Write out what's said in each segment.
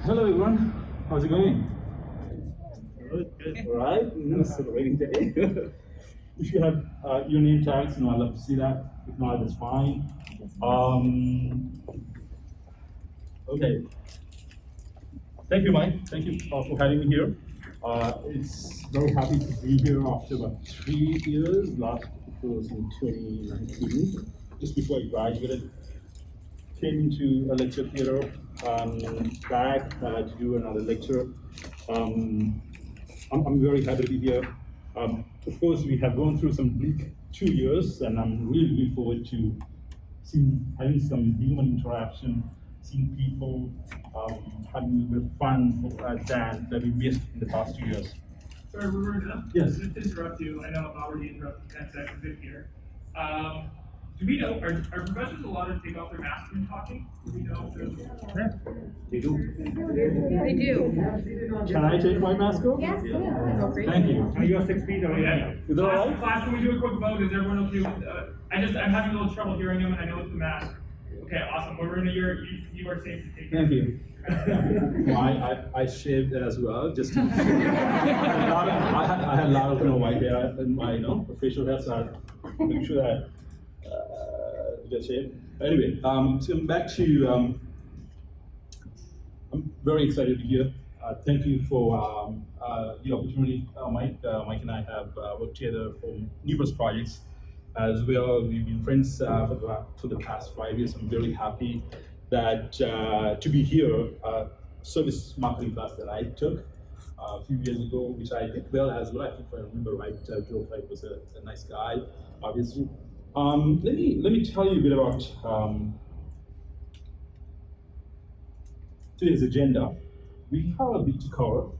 Hello everyone, how's it going? Good. All right, it's a rainy day. If you have your name tags, I'd love to see that. If not, that's fine. Okay. Thank you, Mike. Thank you for having me here. It's very happy to be here after about 3 years. Last was in 2019, just before I graduated. Came into a lecture theater back to do another lecture. I'm very happy to be here. Of course, we have gone through some bleak 2 years, and I'm really looking forward to having some human interaction, seeing people, having a bit of fun that we missed in the past 2 years. Sorry, Waruna. Yes. Just to interrupt you, I know I'm already interrupting 10 seconds in here. Do we know, are professors allowed to take off their masks when talking? Do we know if there's... They do. They do. Can I take my mask off? Yes. Thank you. You are 6 feet away. Yeah. Is that all right? Class, can we do a quick vote? Is everyone okay with, I'm having a little trouble hearing him, and I know it's the mask. Okay, awesome. Waruna, you are safe to take Thank you. I shaved as well, just to I had a lot of white hair in my facial hair, so I make sure that get shaved. Anyway, so back to I'm very excited to be here. Thank you for the opportunity, Mike. Mike and I have worked together for numerous projects as well. We've been friends for the past 5 years. I'm very happy that to be here. Service marketing class that I took a few years ago, which I did well as well. I think if I remember right, Joe Fife was a nice guy, obviously. Let me tell you a bit about today's agenda. We have a bit to cover.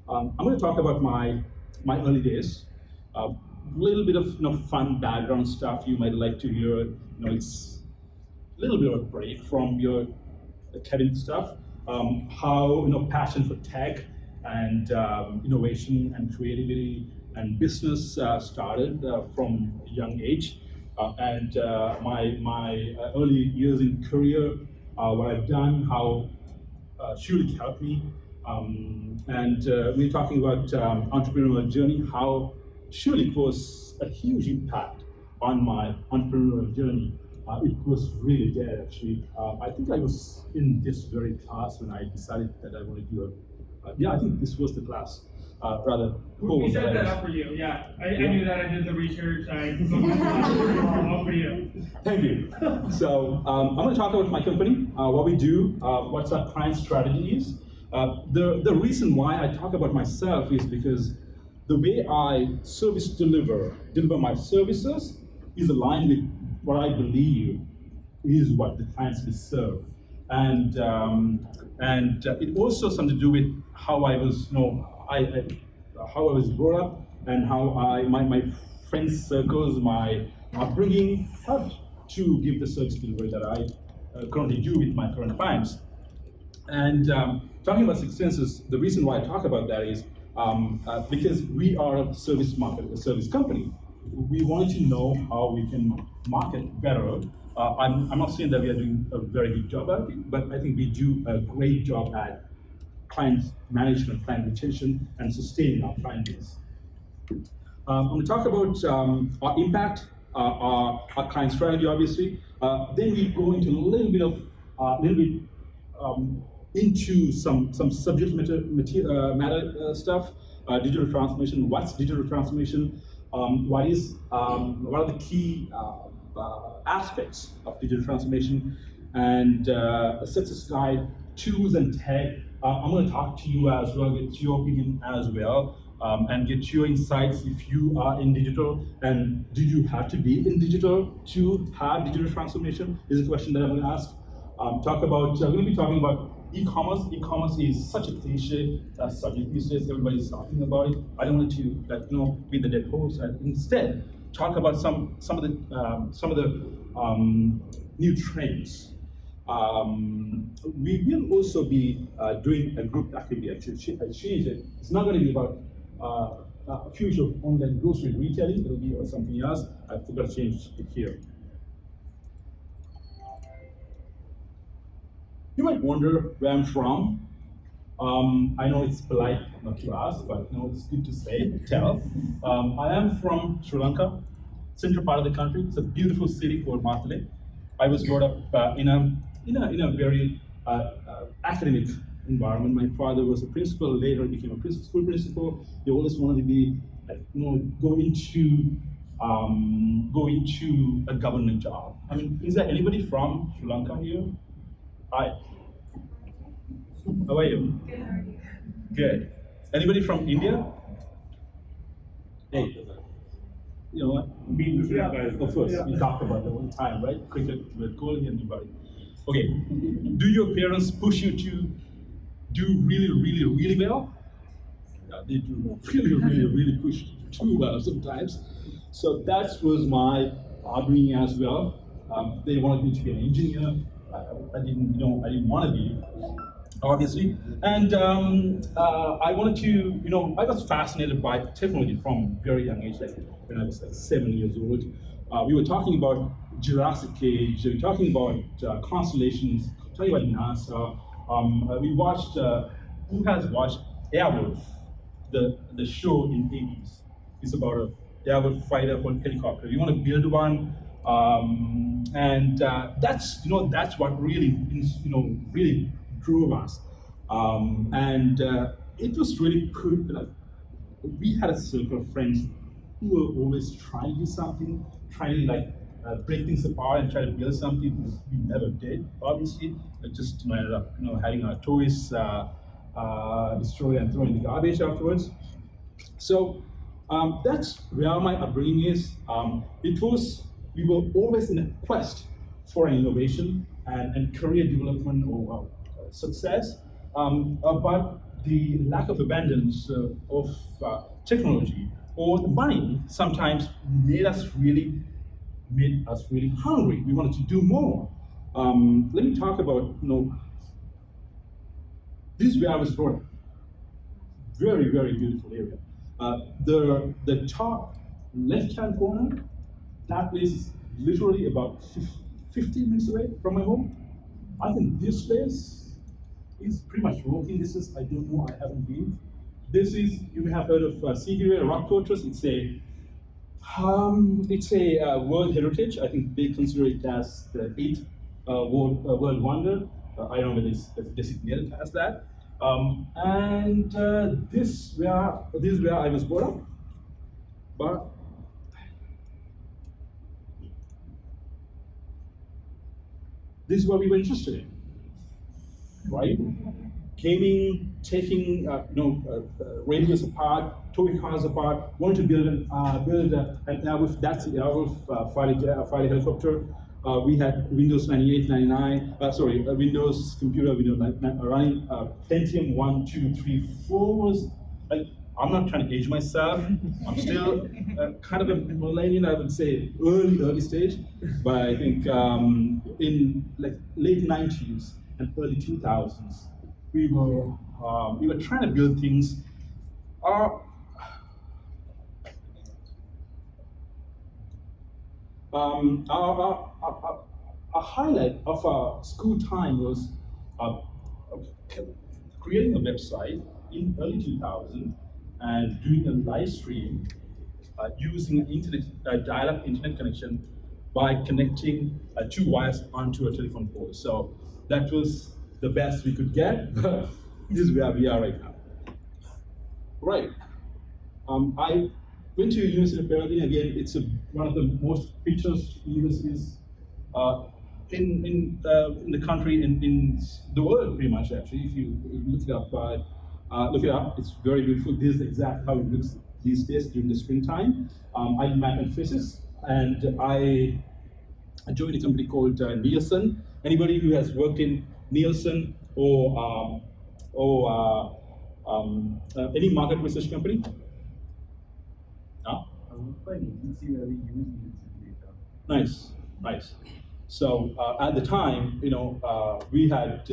I'm going to talk about my early days, a little bit of fun background stuff you might like to hear. It's a little bit of a break from your academic stuff. How passion for tech and innovation and creativity and business started from a young age, and my early years in career, what I've done, how Schulich helped me, and we're talking about entrepreneurial journey, how Schulich was a huge impact on my entrepreneurial journey. It was really there, actually. I think I was in this very class when I decided that I wanted to do I think this was the class. Rather cool. We set that up for you, yeah. I knew that, I did the research, all for you. Thank you. So I'm going to talk about my company, what we do, what's our client strategies. The reason why I talk about myself is because the way I deliver my services is aligned with what I believe is what the clients deserve, and it also something to do with how I was, how I was brought up, and how my friends circles, my upbringing helped to give the service delivery that I currently do with my current clients. And talking about successes, the reason why I talk about that is because we are a service company. We wanted to know how we can market better. I'm not saying that we are doing a very good job at it, but I think we do a great job at client management, client retention, and sustaining our client base. I'm going to talk about our impact, our client strategy, obviously. Then we go into a little bit into some subject matter stuff. Digital transformation. What's digital transformation? What are the key aspects of digital transformation, and a success guide, tools and tech. I'm going to talk to you as well, get your opinion as well, and get your insights if you are in digital, and do you have to be in digital to have digital transformation is a question that I'm going to ask. I'm going to be talking about e-commerce. E-commerce is such a cliche subject these days. Everybody's talking about it. I don't want to beat the dead horse, and instead talk about some of the new trends. We will also be doing a group activity. I changed it. It's not going to be about future of online grocery retailing. It'll be something else. I forgot to change it here. You might wonder where I'm from. I know it's polite not to ask, but it's good to say, tell. I am from Sri Lanka, central part of the country. It's a beautiful city called Matale. I was brought up in a very academic environment. My father was a principal, later became a school principal. He always wanted to be, go into a government job. I mean, is there anybody from Sri Lanka here? Hi. How are you? Good. Anybody from India? Hey. You know what? Of course, we talked about it one time, right? Cricket, we're calling everybody. Okay. Do your parents push you to do really, really, really well? Yeah, they do really, really, really push too well sometimes. So that was my upbringing as well. They wanted me to be an engineer. I didn't want to be, obviously. And I wanted to, I was fascinated by technology from very young age, like when I was like 7 years old. We were talking about Jurassic Age, we were talking about constellations, talking about NASA. We watched, who has watched Airwolf, the show in the 80s? It's about a Airwolf fighter helicopter. We want to build one. And that's what really really drove us, and it was really cool. Like, we had a circle of friends who were always trying to do something, trying to break things apart and try to build something. We never did, obviously. It just ended up having our toys destroyed and thrown in the garbage afterwards. So that's where my upbringing is. We were always in a quest for an innovation and career development or success, but the lack of abundance of technology or the money sometimes made us really hungry. We wanted to do more. Let me talk about this is where I was brought up. Very, very beautiful area. The top left-hand corner, that place is literally about 15 minutes away from my home. I think this place is pretty much walking distance. I don't know, I haven't been. This is, you may have heard of Sigiriya Rock Fortress. It's a World Heritage. I think they consider it as the 8th World Wonder. I don't know whether it's designated as that. And this is where I was brought up. But this is what we were interested in, right? Gaming, taking radios apart, toy cars apart. Wanted to build an Airwolf. That's the Airwolf fighter helicopter. We had Windows 98, 99. Windows computer, running Pentium 1, 2, 3, 4 was like. I'm not trying to age myself. I'm still kind of a millennial, I would say, early stage. But I think in late 90s and early 2000s, we were trying to build things. A highlight of our school time was creating a website in early 2000. And doing a live stream using an dial-up internet connection by connecting 2 wires onto a telephone pole. So that was the best we could get. This is where we are right now. Right. I went to University of Berlin. Again, it's one of the most picturesque universities in the country, in the world, pretty much. Actually, if you look it up. Look it up, it's very beautiful. This is exactly how it looks these days during the springtime. I did math and physics, and I joined a company called Nielsen. Anybody who has worked in Nielsen or any market research company? No? Nice. So at the time, we had,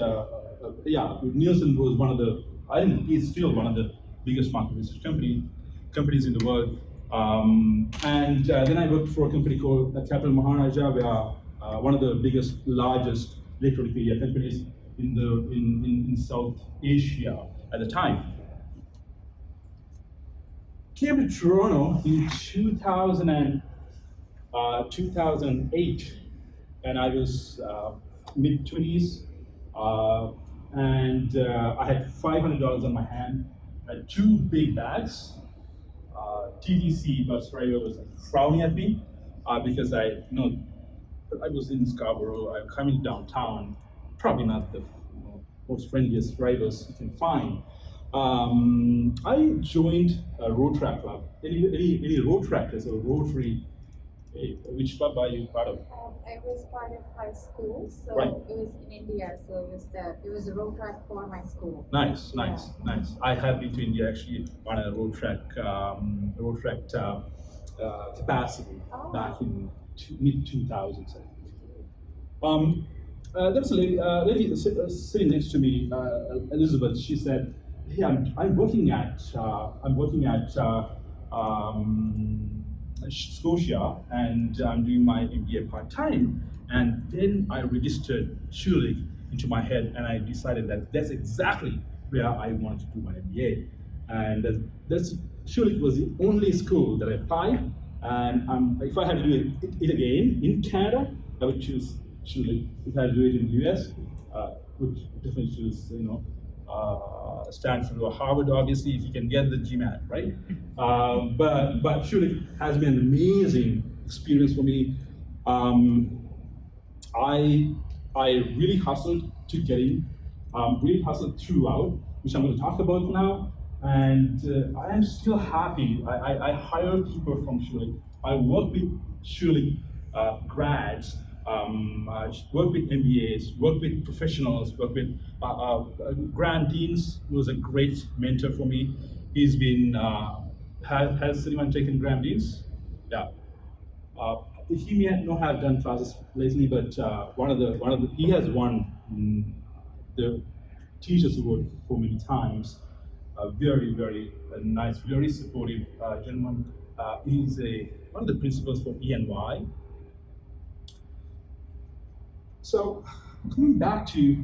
Nielsen was one of the, I think it's still one of the biggest market research companies in the world. And then I worked for a company called Capital Maharaja, where one of the largest electronic media companies in South Asia. at the time. Came to Toronto in 2008, and I was mid-20s, and I had $500 on my hand, I had two big bags. TTC bus driver was like frowning at me because I was in Scarborough, I'm coming downtown, probably not the most friendliest drivers you can find. I joined a road track club. Any road trackers or Rotary? Which club are you part of? I was part of my school, so Right. it was in India, so it was a road track for my school. Nice. I have been to India actually on a road track capacity Oh. back in mid 2000s. There was a lady sitting next to me, Elizabeth. She said, "Hey, I'm working at Scotia, and I'm doing my MBA part time." And then I registered Schulich into my head, and I decided that that's exactly where I wanted to do my MBA. And Schulich was the only school that I applied. And if I had to do it again in Canada, I would choose Schulich. If I had to do it in the US, would definitely choose Stanford or Harvard, obviously, if you can get the GMAT, right? But Schulich has been an amazing experience for me. I really hustled to get in, really hustled throughout, which I'm going to talk about now. And I am still happy. I hire people from Schulich. I work with Schulich grads, work with MBAs, work with professionals, work with Grant Deans, who was a great mentor for me. He's been, has anyone taken Grant Deans? Yeah. He may not have done classes lately, but he has won the Teachers Award for many times. Very nice, very supportive gentleman. He's one of the principals for E&Y. So, coming back to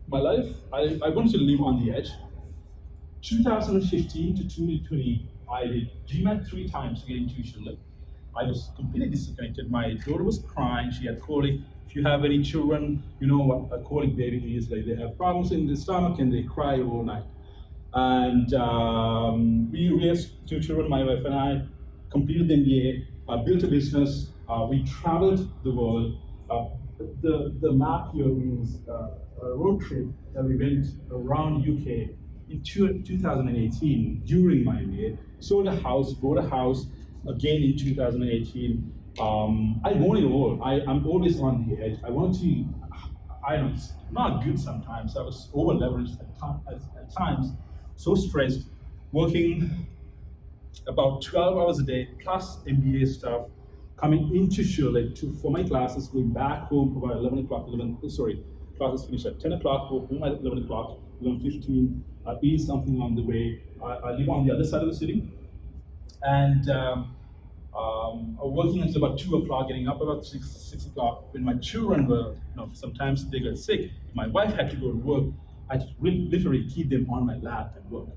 my life, I wanted to live on the edge. 2015 to 2020, I did GMAT 3 times to get into Schulich. I was completely disconnected. My daughter was crying. She had colic. If you have any children, you know what a colic baby is. Like, they have problems in the stomach and they cry all night. And we raised two children, my wife and I, completed the MBA, built a business. We traveled the world. The map here is a road trip that we went around UK in 2018 during my MBA. Sold a house, bought a house again in 2018. I want it all. I'm always on the edge. I want to, I know it's not good sometimes. I was over leveraged at times, so stressed, working about 12 hours a day, plus MBA stuff, coming into Schulich for my classes, going back home about 11 o'clock, classes finish at 10 o'clock, go home at 11 o'clock, 11:15, eat something on the way. I live on the other side of the city. And working until about 2 o'clock, getting up about 6 o'clock. When my children were, sometimes they got sick. My wife had to go to work. I literally keep them on my lap and work,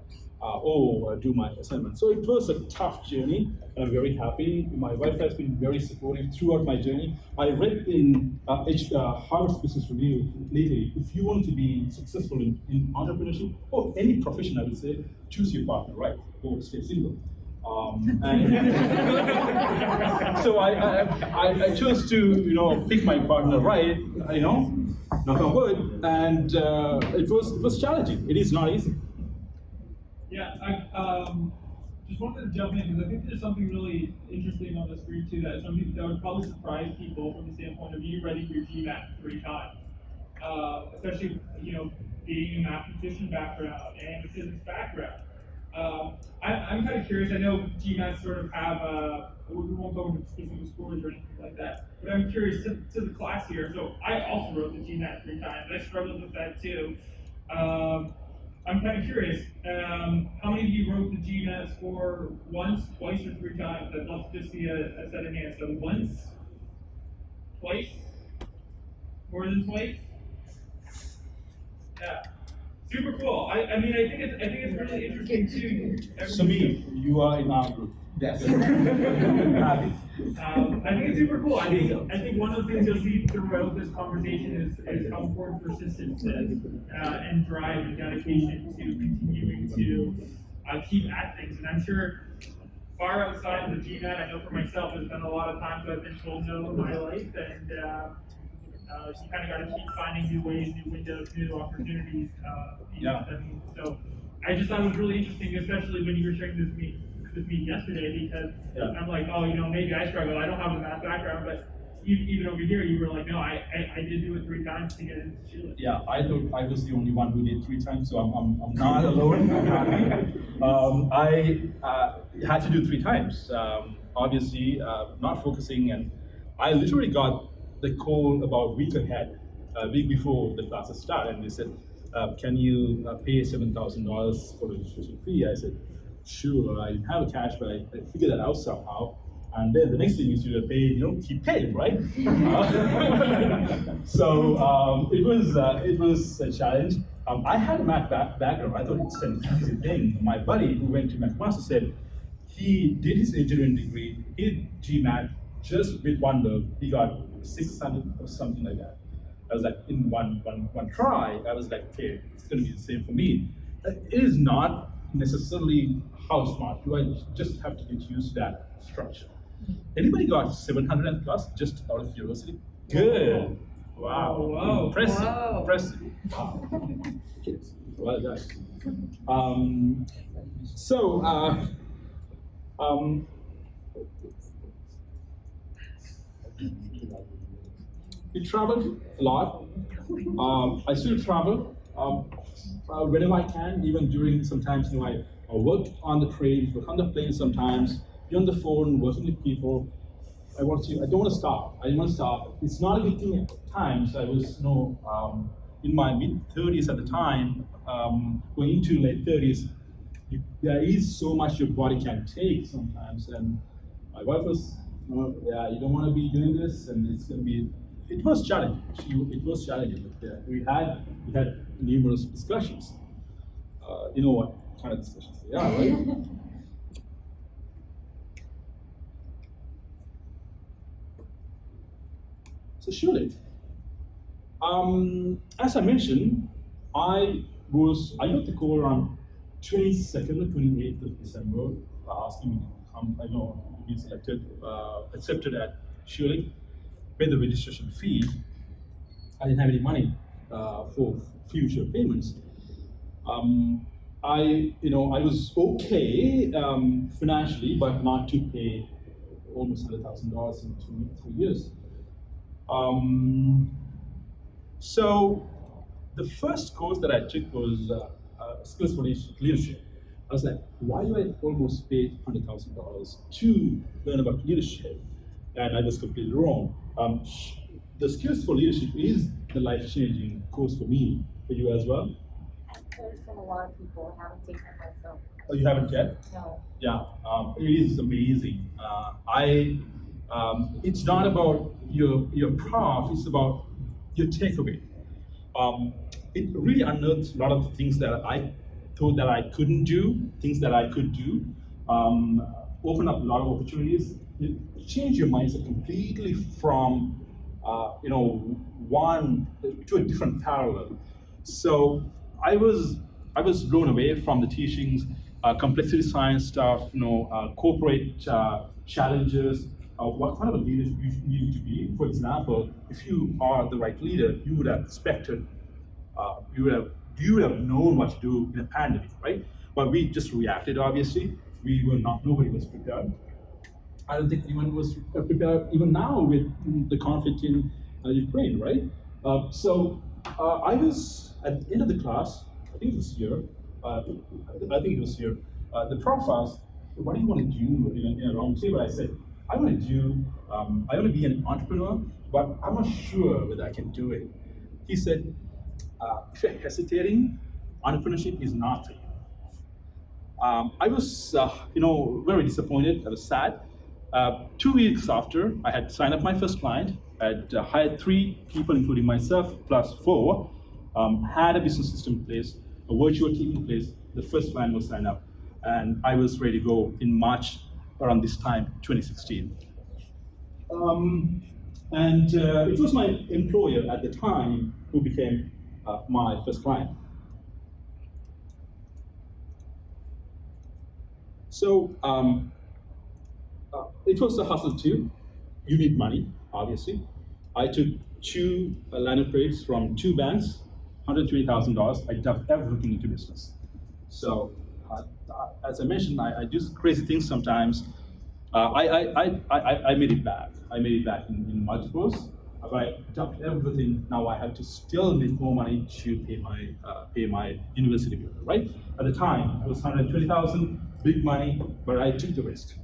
or do my assignment. So it was a tough journey, and I'm very happy. My wife has been very supportive throughout my journey. I read in Harvard's Business Review lately, if you want to be successful in entrepreneurship, or any profession, I would say, choose your partner, right? Or stay single. So I chose to pick my partner right, knock on wood, and it was challenging. It is not easy. Yeah, I just wanted to jump in because I think there's something really interesting on the screen too that that would probably surprise people from the standpoint of you ready for your GMAT 3 times, especially being a mathematician background and a physics background. I'm kind of curious. I know GMAT sort of have we won't go into specific scores or anything like that, but I'm curious to the class here. So I also wrote the GMAT 3 times. I struggled with that too. I'm kind of curious. How many of you wrote the GMAT score once, twice, or 3 times? I'd love to just see a set of hands. So once, twice, more than twice. Yeah. Super cool. I mean, I think it's really interesting too. Samir, you are in our group. Yes. Happy. I think it's super cool. I think one of the things you'll see throughout this conversation is how important persistence is, and drive and dedication to continuing to keep at things. And I'm sure far outside of the GMAT, I know for myself, there's been a lot of times I've been told no in my life, and you kind of got to keep finding new ways, new windows, new opportunities. Yeah. I mean, so I just thought it was really interesting, especially when you were sharing this with me yesterday, because I'm like, oh, maybe I struggle. I don't have a math background, but even over here, you were like, no, I did do it 3 times to get into Schulich. Yeah, I thought I was the only one who did 3 times, so I'm not alone. I'm happy. I had to do 3 times. Obviously, not focusing, and I literally got the call about a week ahead, a week before the classes started, and they said, "Can you pay $7,000 for the registration fee?" I said, "Sure." I didn't have a cash, but I figured that out somehow. And then the next thing is you pay, keep paying, right? So it was a challenge. I had a math background. I thought it's an easy thing. My buddy who went to McMaster said he did his engineering degree, he did GMAT just with one look. He got 600 or something like that. I was like, in one try, I was like, okay, it's going to be the same for me. It is not necessarily how smart you are. You just have to get used to that structure. Anybody got 700 and plus just out of curiosity? Good. Wow. Whoa. Impressive. Wow. Impressive. Wow. Well done. We traveled a lot. I still travel whenever I can, even during sometimes I work on the train, work on the plane sometimes, be on the phone, working with people. I don't want to stop. I don't want to stop. It's not a good thing at times. I was in my mid-30s at the time, going into late 30s. There is so much your body can take sometimes, and my wife was, yeah, you don't want to be doing this, and it's going to be. It was challenging. It was challenging. But we had numerous discussions. You know what kind of discussions they are, right? So Schulich. As I mentioned, I got the call around 22nd or 28th of December, asking me to come. I know to be accepted at Schulich, pay the registration fee. I didn't have any money for future payments. I was okay financially, but not to pay almost $100,000 in 3 years. So the first course that I took was Skills for Leadership. I was like, why do I almost pay $100,000 to learn about leadership? And I was completely wrong. The Skills for Leadership is the life-changing course for me, for you as well. I've heard from a lot of people. I haven't taken it myself. Oh, you haven't yet? No. Yeah, it is amazing. It's not about your prof, it's about your takeaway. It really unearths a lot of things that I thought that I couldn't do, things that I could do, open up a lot of opportunities, change your mindset completely from one to a different parallel. So I was blown away from the teachings, complexity science stuff, corporate challenges, what kind of a leader you need to be. For example, if you are the right leader, you would have expected, you would have known what to do in a pandemic, right? But we just reacted. Obviously, nobody was prepared. I don't think anyone was prepared even now with the conflict in Ukraine, right? So I was at the end of the class. I think it was here. The prof asked, "What do you want to do in a round table?" I said, I want to be an entrepreneur, but I'm not sure whether I can do it. He said, if you're hesitating, entrepreneurship is not for you. I was, very disappointed. I was sad. 2 weeks after, I had signed up my first client. I had hired 3 people, including myself, plus 4, had a business system in place, a virtual taking place, the first client was signed up, and I was ready to go in March around this time, 2016. It was my employer at the time who became my first client. So it was a hustle too. You need money, obviously. I took two line of credits from two banks, $120,000. I dumped everything into business. So, as I mentioned, I do crazy things sometimes. I made it back. I made it back in multiples. But I dumped everything. Now I have to still make more money to pay my university bill. Right? At the time, it was 120,000, big money, but I took the risk.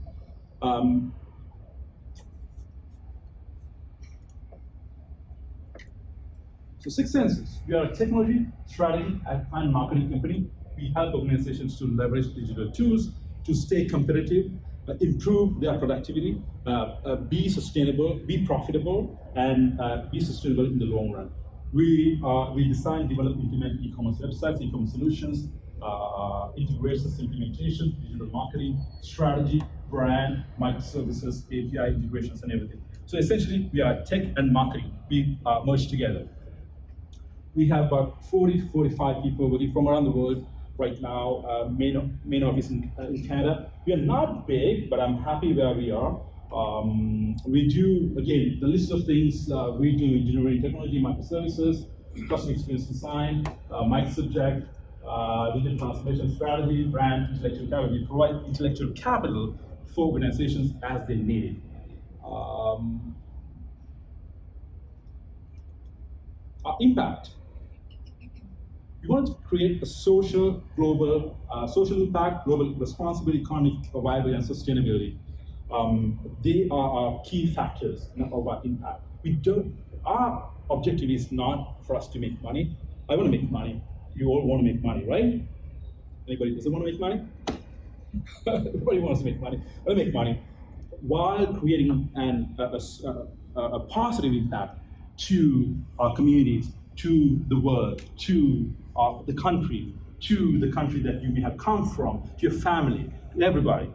So Six Senses, we are a technology, strategy, and marketing company. We help organizations to leverage digital tools to stay competitive, improve their productivity, be sustainable, be profitable, and be sustainable in the long run. We design, develop, implement e-commerce websites, e-commerce solutions, integrations, implementation, digital marketing, strategy, brand, microservices, API integrations, and everything. So essentially, we are tech and marketing. We merge together. We have about 40, 45 people working from around the world right now, main office in Canada. We are not big, but I'm happy where we are. We do, again, the list of things, we do engineering, technology, microservices, customer experience design, micro-subject, digital transformation strategy, brand, intellectual capital. We provide intellectual capital for organizations as they need it. Our impact. We want to create a social, global, social impact, global responsibility, economic viability, and sustainability. They are our key factors of our impact. Our objective is not for us to make money. I want to make money. You all want to make money, right? Anybody doesn't want to make money? Everybody wants to make money. I want to make money while creating a positive impact to our communities, to the world, to the country that you may have come from, to your family, to everybody.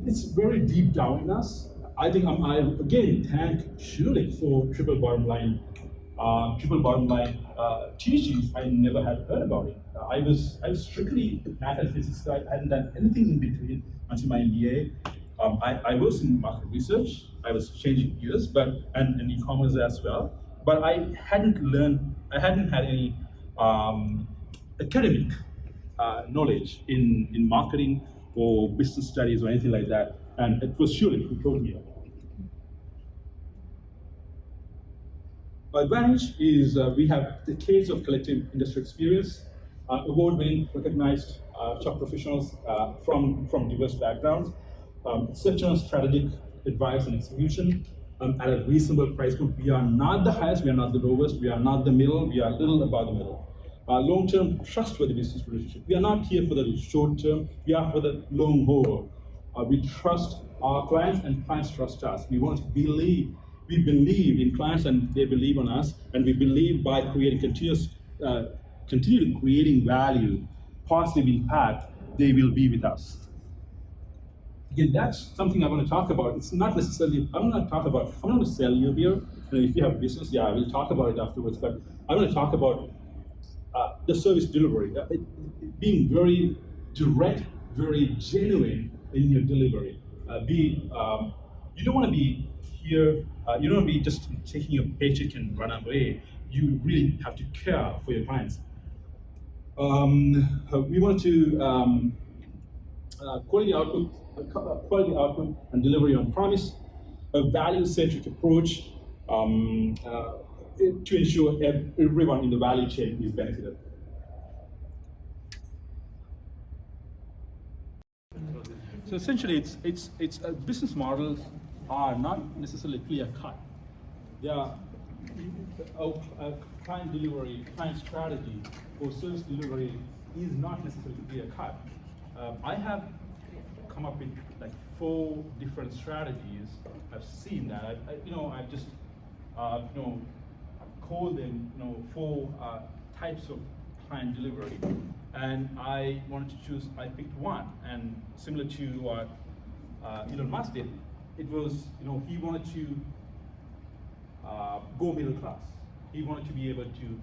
It's very deep down in us. I think I again thank Schulich for triple bottom line teachings. I never had heard about it. I was strictly math and physics. I hadn't done anything in between until my MBA. I was in market research. I was changing gears, and e-commerce as well. But I hadn't had any academic knowledge in marketing or business studies or anything like that. And it was Schulich who told me that. Our advantage is we have decades of collective industry experience, award-winning, recognized top professionals from diverse backgrounds, exceptional strategic advice and execution at a reasonable price point. We are not the highest, we are not the lowest, we are not the middle, we are a little above the middle. Long-term, trustworthy business relationship. We are not here for the short term, we are for the long haul. We trust our clients and clients trust us. We believe in clients and they believe on us, and we believe by creating continually creating value, positive impact, they will be with us. Again, that's something I want to talk about. It's not necessarily, I'm not going to sell you here. And if you have a business, yeah, we'll talk about it afterwards, but I'm going to talk about the service delivery, being very direct, very genuine in your delivery. You don't want to be here, you don't want to be just taking your paycheck and run away. You really have to care for your clients. We want to quality output and delivery on promise, a value-centric approach to ensure everyone in the value chain is benefited. So essentially, it's business models are not necessarily clear cut. They are client delivery, client strategy, or service delivery is not necessarily clear cut. I have come up with like 4 different strategies. I've seen that. I've just called them 4 types of client delivery, and I wanted to choose. I picked one, and similar to what Elon Musk did, it was, he wanted to go middle class. He wanted to be able to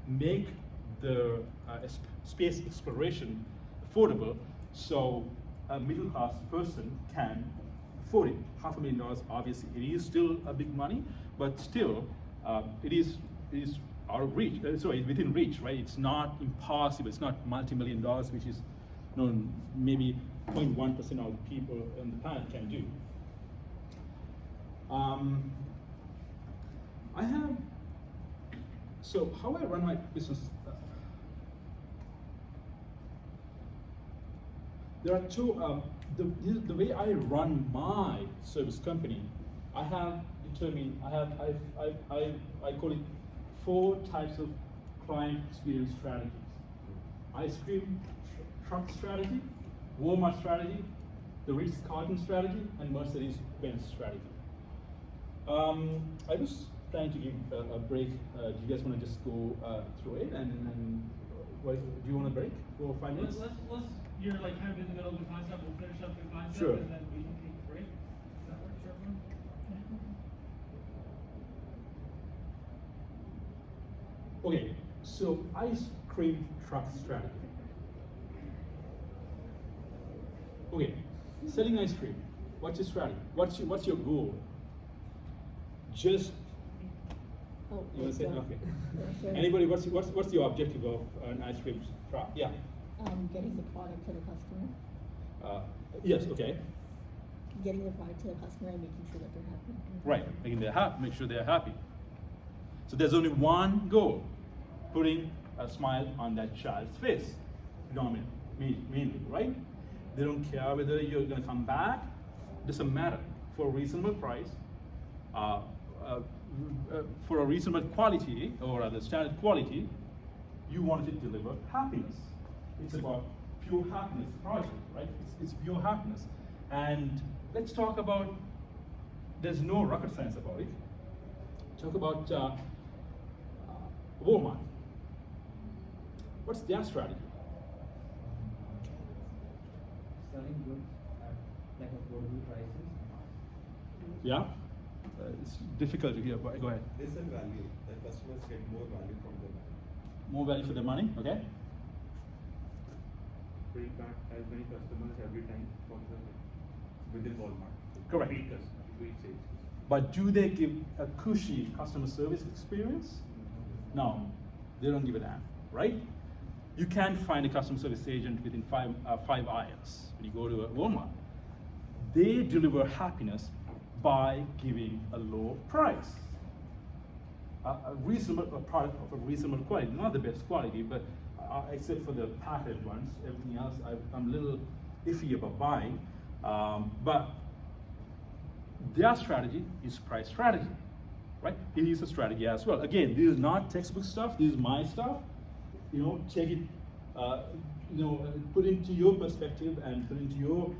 make the space exploration affordable, so a middle class person can afford it. $500,000, obviously, it is still a big money, but still, it is out of reach. Sorry, within reach, right? It's not impossible. It's not multi-million dollars, which is, maybe 0.1% of the people on the planet can do. So how I run my business, there are two, the way I run my service company, I have determined, I call it 4 types of client experience strategies. Ice cream truck strategy, Walmart strategy, the Ritz-Carlton strategy, and Mercedes-Benz strategy. I was planning to give a break. Do you guys want to just go through it, and do you want a break for 5 minutes? Let's you're like kind of in the middle of the concept. We'll finish up the concept, Sure. and then we can take a break. Does that work for everyone? Okay, so ice cream truck strategy. Okay, selling ice cream. What's your strategy? What's your goal? Just Oh, you want to say so- okay? Sure. Anybody? What's the objective of an ice cream truck? Yeah. Getting the product to the customer. Yes. Okay. Getting the product to the customer and making sure that they're happy. Right. Make sure they're happy. So there's only one goal: putting a smile on that child's face. Mainly, right? They don't care whether you're going to come back. Doesn't matter. For a reasonable price, for a reasonable quality, or rather standard quality, you want to deliver happiness. It's about pure happiness project, right? It's pure happiness. And let's talk about, there's no rocket science about it. Talk about Walmart. What's their strategy? Selling goods at like affordable prices. Yeah? It's difficult to hear, but go ahead. They sell value. The customers get more value from the value. More value for the money, okay? So you can't have many customers every time for the within Walmart. Correct. Repeat customers, repeat sales. But do they give a cushy customer service experience? No, they don't give a damn, right? You can't find a customer service agent within five aisles when you go to a Walmart. They deliver happiness by giving a low price. A product of a reasonable quality, not the best quality, but except for the packaged ones, everything else I'm a little iffy about buying. But their strategy is price strategy, right? It is a strategy as well. Again, this is not textbook stuff. This is my stuff. Check it. Put into your perspective and put into your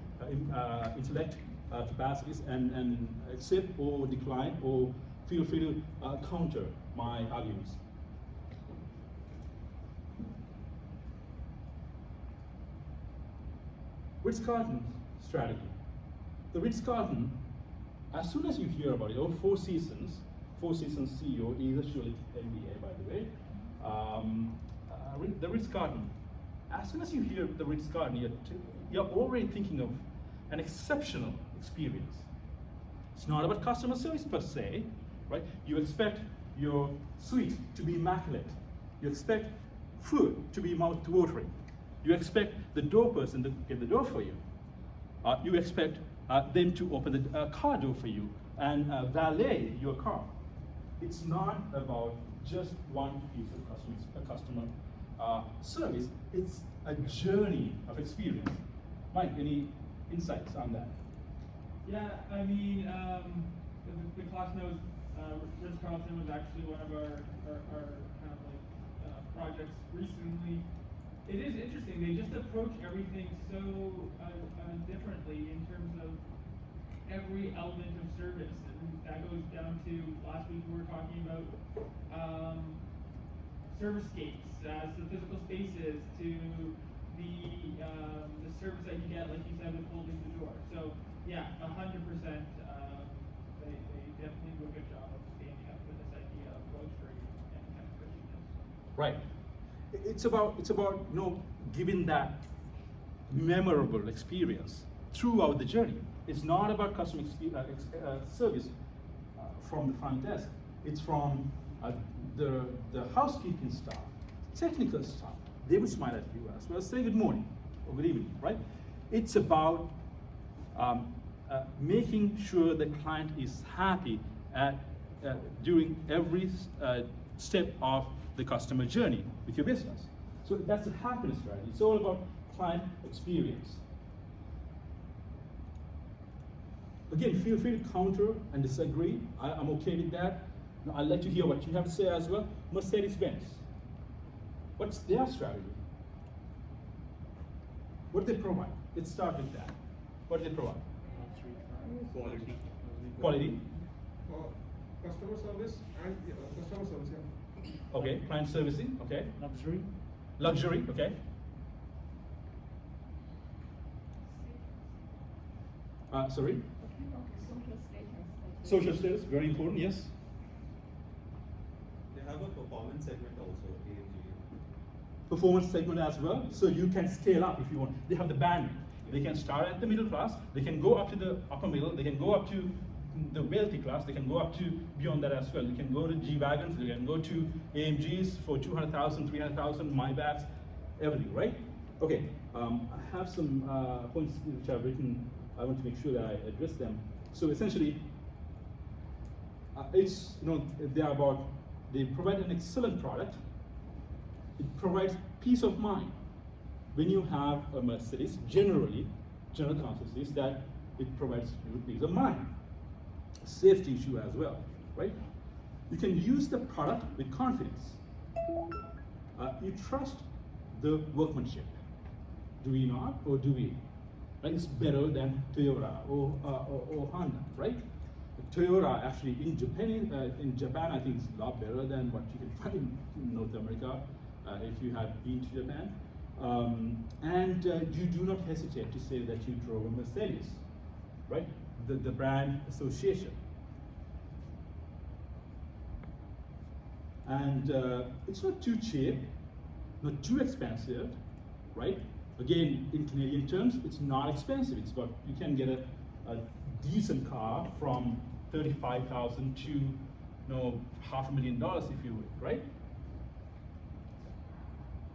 intellect capacities, and accept or decline, or feel free to counter my arguments. Ritz-Carlton strategy. The Ritz-Carlton, as soon as you hear about it, Four Seasons CEO is a Schulich MBA, by the way. The Ritz-Carlton, as soon as you hear the Ritz-Carlton, you're already thinking of an exceptional experience. It's not about customer service per se, right? You expect your suite to be immaculate. You expect food to be mouth-watering. You expect the door person to get the door for you. You expect them to open the car door for you and valet your car. It's not about just one piece of customer service. It's a journey of experience. Mike, any insights on that? Yeah, I mean, the class knows Ritz-Carlton was actually one of our kind of like projects recently. It is interesting. They just approach everything so differently in terms of every element of service, and that goes down to last week we were talking about servicescapes, so the physical spaces, to the service that you get, like you said, with holding the door. So yeah, 100%. They definitely do a good job of standing up for this idea of luxury and kind of pushiness. Right. It's about giving that memorable experience throughout the journey. It's not about customer service from the front desk. It's from the housekeeping staff, technical staff. They will smile at you as well, say good morning or good evening, right? It's about making sure the client is happy during every step of the customer journey with your business. So that's a happiness strategy. It's all about client experience. Again, feel free to counter and disagree. I'm okay with that. Now, I'd like to hear what you have to say as well. Mercedes-Benz, what's their strategy? What do they provide? Let's start with that. What do they provide? Quality. Quality. Customer service and customer service. Yeah. Okay. Client servicing. Okay. Luxury. Luxury. Okay. Sorry. Social status. Very important. Yes. They have a performance segment also, AMG. Performance segment as well, so you can scale up if you want. They have the bandwidth. They can start at the middle class, they can go up to the upper middle, they can go up to the wealthy class, they can go up to beyond that as well. You can go to G-Wagons, they can go to AMGs for 200,000, 300,000, Maybachs, everything, right? Okay, I have some points which I've written. I want to make sure that I address them. So essentially, they provide an excellent product. It provides peace of mind. When you have a Mercedes, general consensus is that it provides you peace of mind. Safety issue as well, right? You can use the product with confidence. You trust the workmanship. Do we not, or do we? Right? It's better than Toyota or Honda, right? Toyota actually in Japan, I think it's a lot better than what you can find in North America if you have been to Japan. And you do not hesitate to say that you drove a Mercedes, right? The brand association. And it's not too cheap, not too expensive, right? Again, in Canadian terms, it's not expensive. It's about, you can get a decent car from $35,000 to $500,000 if you would, right?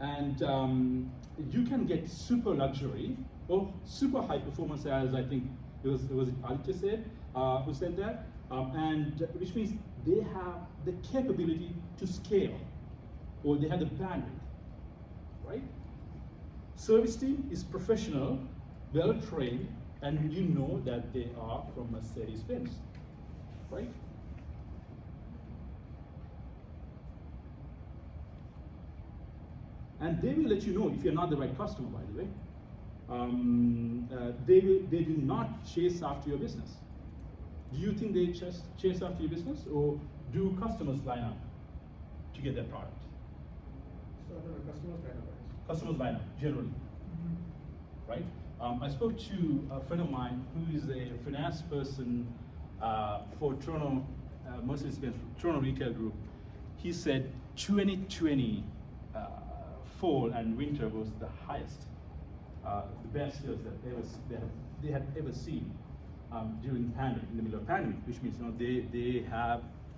And you can get super luxury or super high performance, as I think it was Aditya said, who said that, and which means they have the capability to scale, or they have the bandwidth, right? Service team is professional, well trained, and you know that they are from Mercedes-Benz, right? And they will let you know if you're not the right customer, by the way. They do not chase after your business. Do you think they chase after your business, or do customers line up to get their product? So the customers line up. Customers line up, generally, right? I spoke to a friend of mine who is a finance person for Toronto, Mercedes-Benz, Toronto Retail Group. He said 2020 fall and winter was the highest, the best sales that they had ever seen during pandemic, in the middle of pandemic, which means they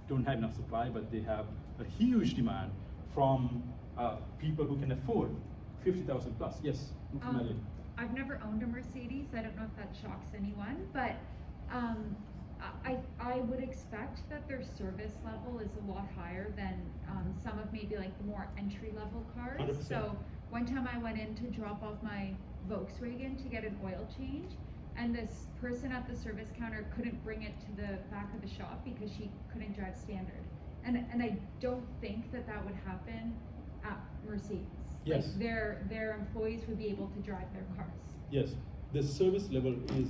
don't have enough supply, but they have a huge demand from people who can afford 50,000 plus. Yes, Melanie. I've never owned a Mercedes. I don't know if that shocks anyone, but I would expect that their service level is a lot higher than some of maybe like the more entry level cars. 100%. So one time I went in to drop off my Volkswagen to get an oil change, and this person at the service counter couldn't bring it to the back of the shop because she couldn't drive standard. And I don't think that would happen at Mercedes. Yes. Like their employees would be able to drive their cars. Yes, the service level is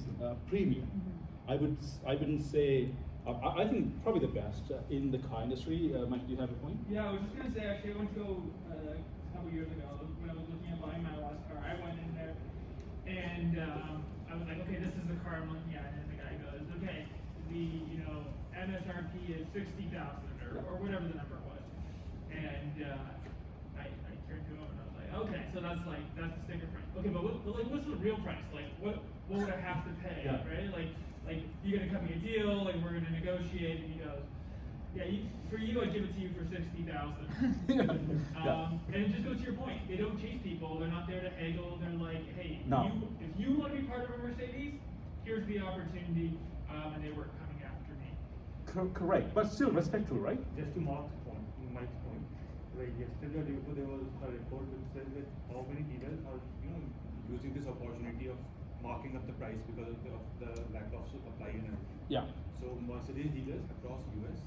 premium. Mm-hmm. I wouldn't say I think probably the best in the car industry. Mike, do you have a point? Yeah, I was just gonna say actually I went to go a couple years ago when I was looking at buying my last car. I went in there and I was like, okay, this is the car I'm looking at, and the guy goes, okay, the MSRP is 60,000 or whatever the number was, and I turned to him and I was like, okay, so that's the sticker price. Okay, but what's the real price? Like what would I have to pay? Yeah. Right? Like you're gonna cut me a deal? Like we're gonna negotiate? And he goes, yeah, for you, I'd give it to you for 60,000. And it just goes to your point. They don't chase people. They're not there to haggle. They're like, hey, No. if you want to be part of a Mercedes, here's the opportunity. And they were coming after me. Correct, but still respectful, right? Just to Mike's point, right, yesterday or day before there was a report which says that how many dealers are, using this opportunity of marking up the price because of the lack of supply and everything. Yeah. So Mercedes dealers across US,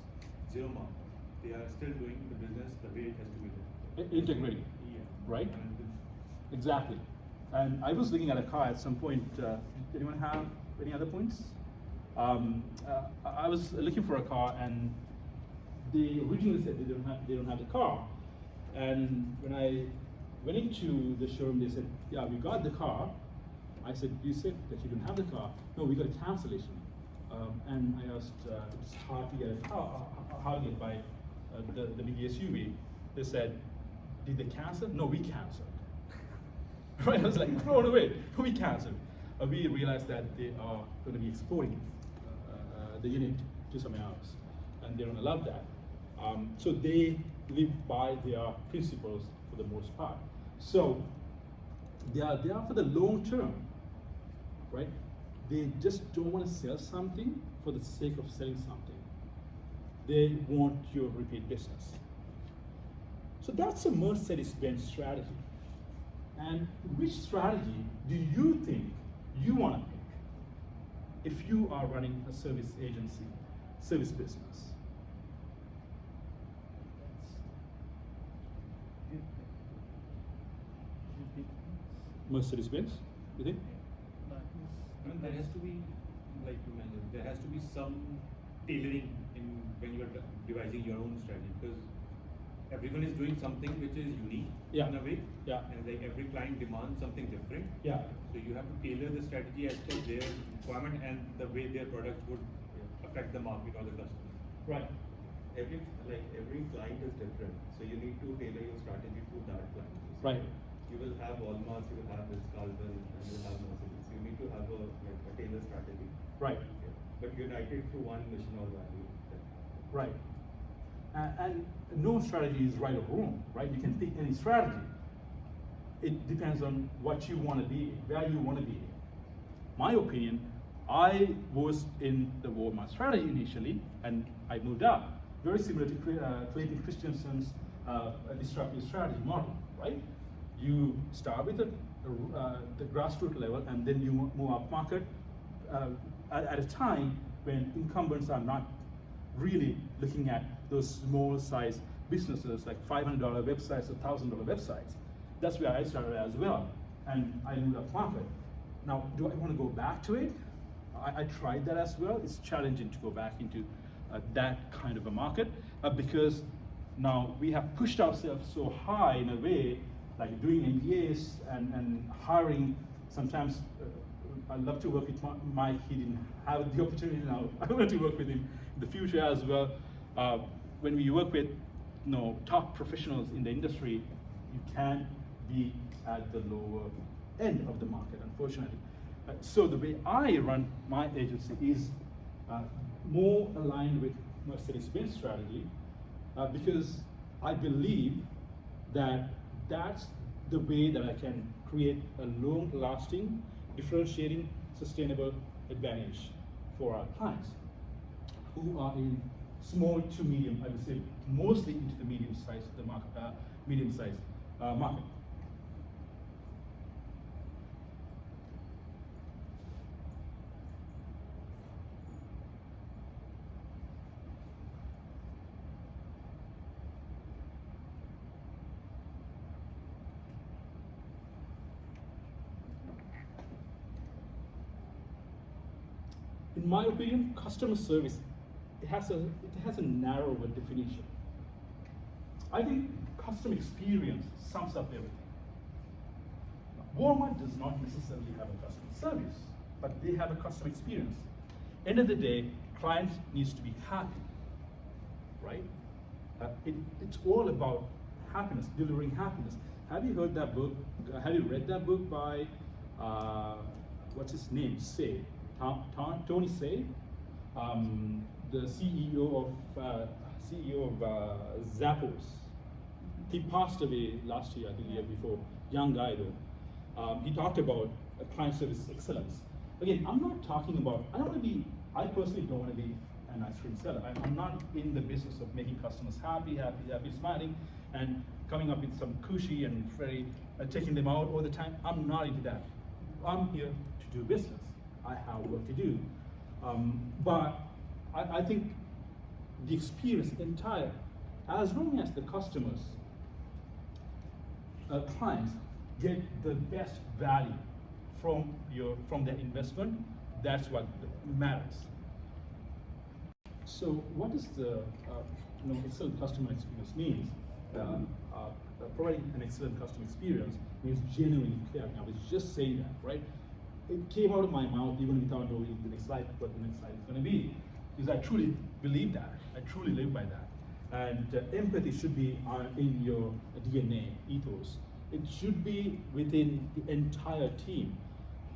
zero mark. They are still doing the business the way it has to be done. Integrating, Yeah. right? And Exactly. And I was looking at a car at some point. Did anyone have any other points? I was looking for a car, and they originally said they don't have the car. And when I went into the showroom, they said, yeah, we got the car. I said, you said that you don't have the car. No, we got a cancellation. And I asked, it's hard to get a car, how to get by the big SUV. They said, did they cancel? No, we canceled. Right, I was like, thrown away. We canceled. We realized that they are going to be exporting the unit to somewhere else, and they don't allow that. So they live by their principles for the most part. So they are for the long term, right? They just don't want to sell something for the sake of selling something. They want your repeat business. So that's a Mercedes-Benz strategy. And which strategy do you think you want to pick if you are running a service agency, service business? Mercedes-Benz, you think? There has to be, like you mentioned, there has to be some tailoring in when you are devising your own strategy, because everyone is doing something which is unique Yeah. in a way, Yeah. and like every client demands something different. Yeah. So you have to tailor the strategy as per their requirement and the way their products would affect the market or the customer. Right. Every client is different, so you need to tailor your strategy to that client. Right. You will have Walmart, you will have Ritz-Carlton, and you will have Mercedes. You need to have a tailored strategy. Right. Yeah. But united through one mission or value. Right. And no strategy is right or wrong, right? You can pick any strategy. It depends on what you want to be, where you want to be. My opinion, I was in the Walmart strategy initially, and I moved up. Very similar to Clayton Christensen's disruptive strategy model, right? You start with the grassroots level, and then you move up market at a time when incumbents are not really looking at those small size businesses like $500 websites or $1,000 websites. That's where I started as well, and I moved up market. Now, do I want to go back to it? I tried that as well. It's challenging to go back into that kind of a market because now we have pushed ourselves so high in a way, like doing MBAs and hiring. Sometimes I love to work with Mike. He didn't have the opportunity now. I want to work with him in the future as well. When we work with top professionals in the industry, you can't be at the lower end of the market, unfortunately. So the way I run my agency is more aligned with Mercedes-Benz strategy because I believe that that's the way that I can create a long-lasting, differentiating, sustainable advantage for our clients who are in small to medium, I would say mostly into the medium size of the market, market. In my opinion, customer service has a narrower definition. I think customer experience sums up everything. Walmart does not necessarily have a customer service, but they have a customer experience. End of the day, client needs to be happy, right? It's all about happiness, delivering happiness. Have you heard that book? Have you read that book by what's his name? Tony Say, the CEO of Zappos. He passed away last year, I think the year before. Young guy though. He talked about client service excellence. Again, I'm not talking about. I personally don't want to be an ice cream seller. I'm not in the business of making customers happy, smiling, and coming up with some cushy and very taking them out all the time. I'm not into that. I'm here to do business. I have work to do. But I think the experience entire, as long as the customers, clients get the best value from their investment, that's what matters. So what does the excellent customer experience means? Providing an excellent customer experience means genuinely clear. I was just saying that, right? It came out of my mouth even without knowing the next slide, what the next slide is going to be. Because I truly believe that. I truly live by that. And empathy should be in your DNA, ethos. It should be within the entire team.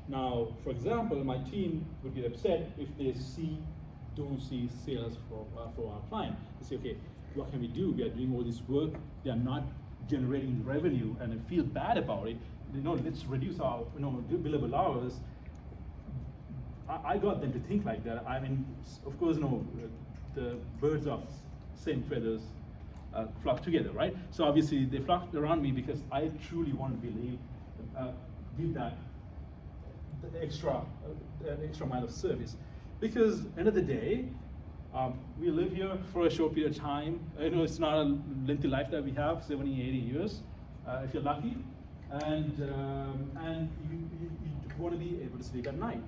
Now, for example, my team would get upset if they don't see sales for our client. They say, okay, what can we do? We are doing all this work. They are not generating revenue, and I feel bad about it. Let's reduce our billable hours. I got them to think like that. I mean, of course, the birds of same feathers flock together, right? So obviously they flocked around me because I truly want to give that the extra mile of service. Because end of the day, we live here for a short period of time. It's not a lengthy life that we have, 70, 80 years, if you're lucky. And you want to be able to sleep at night.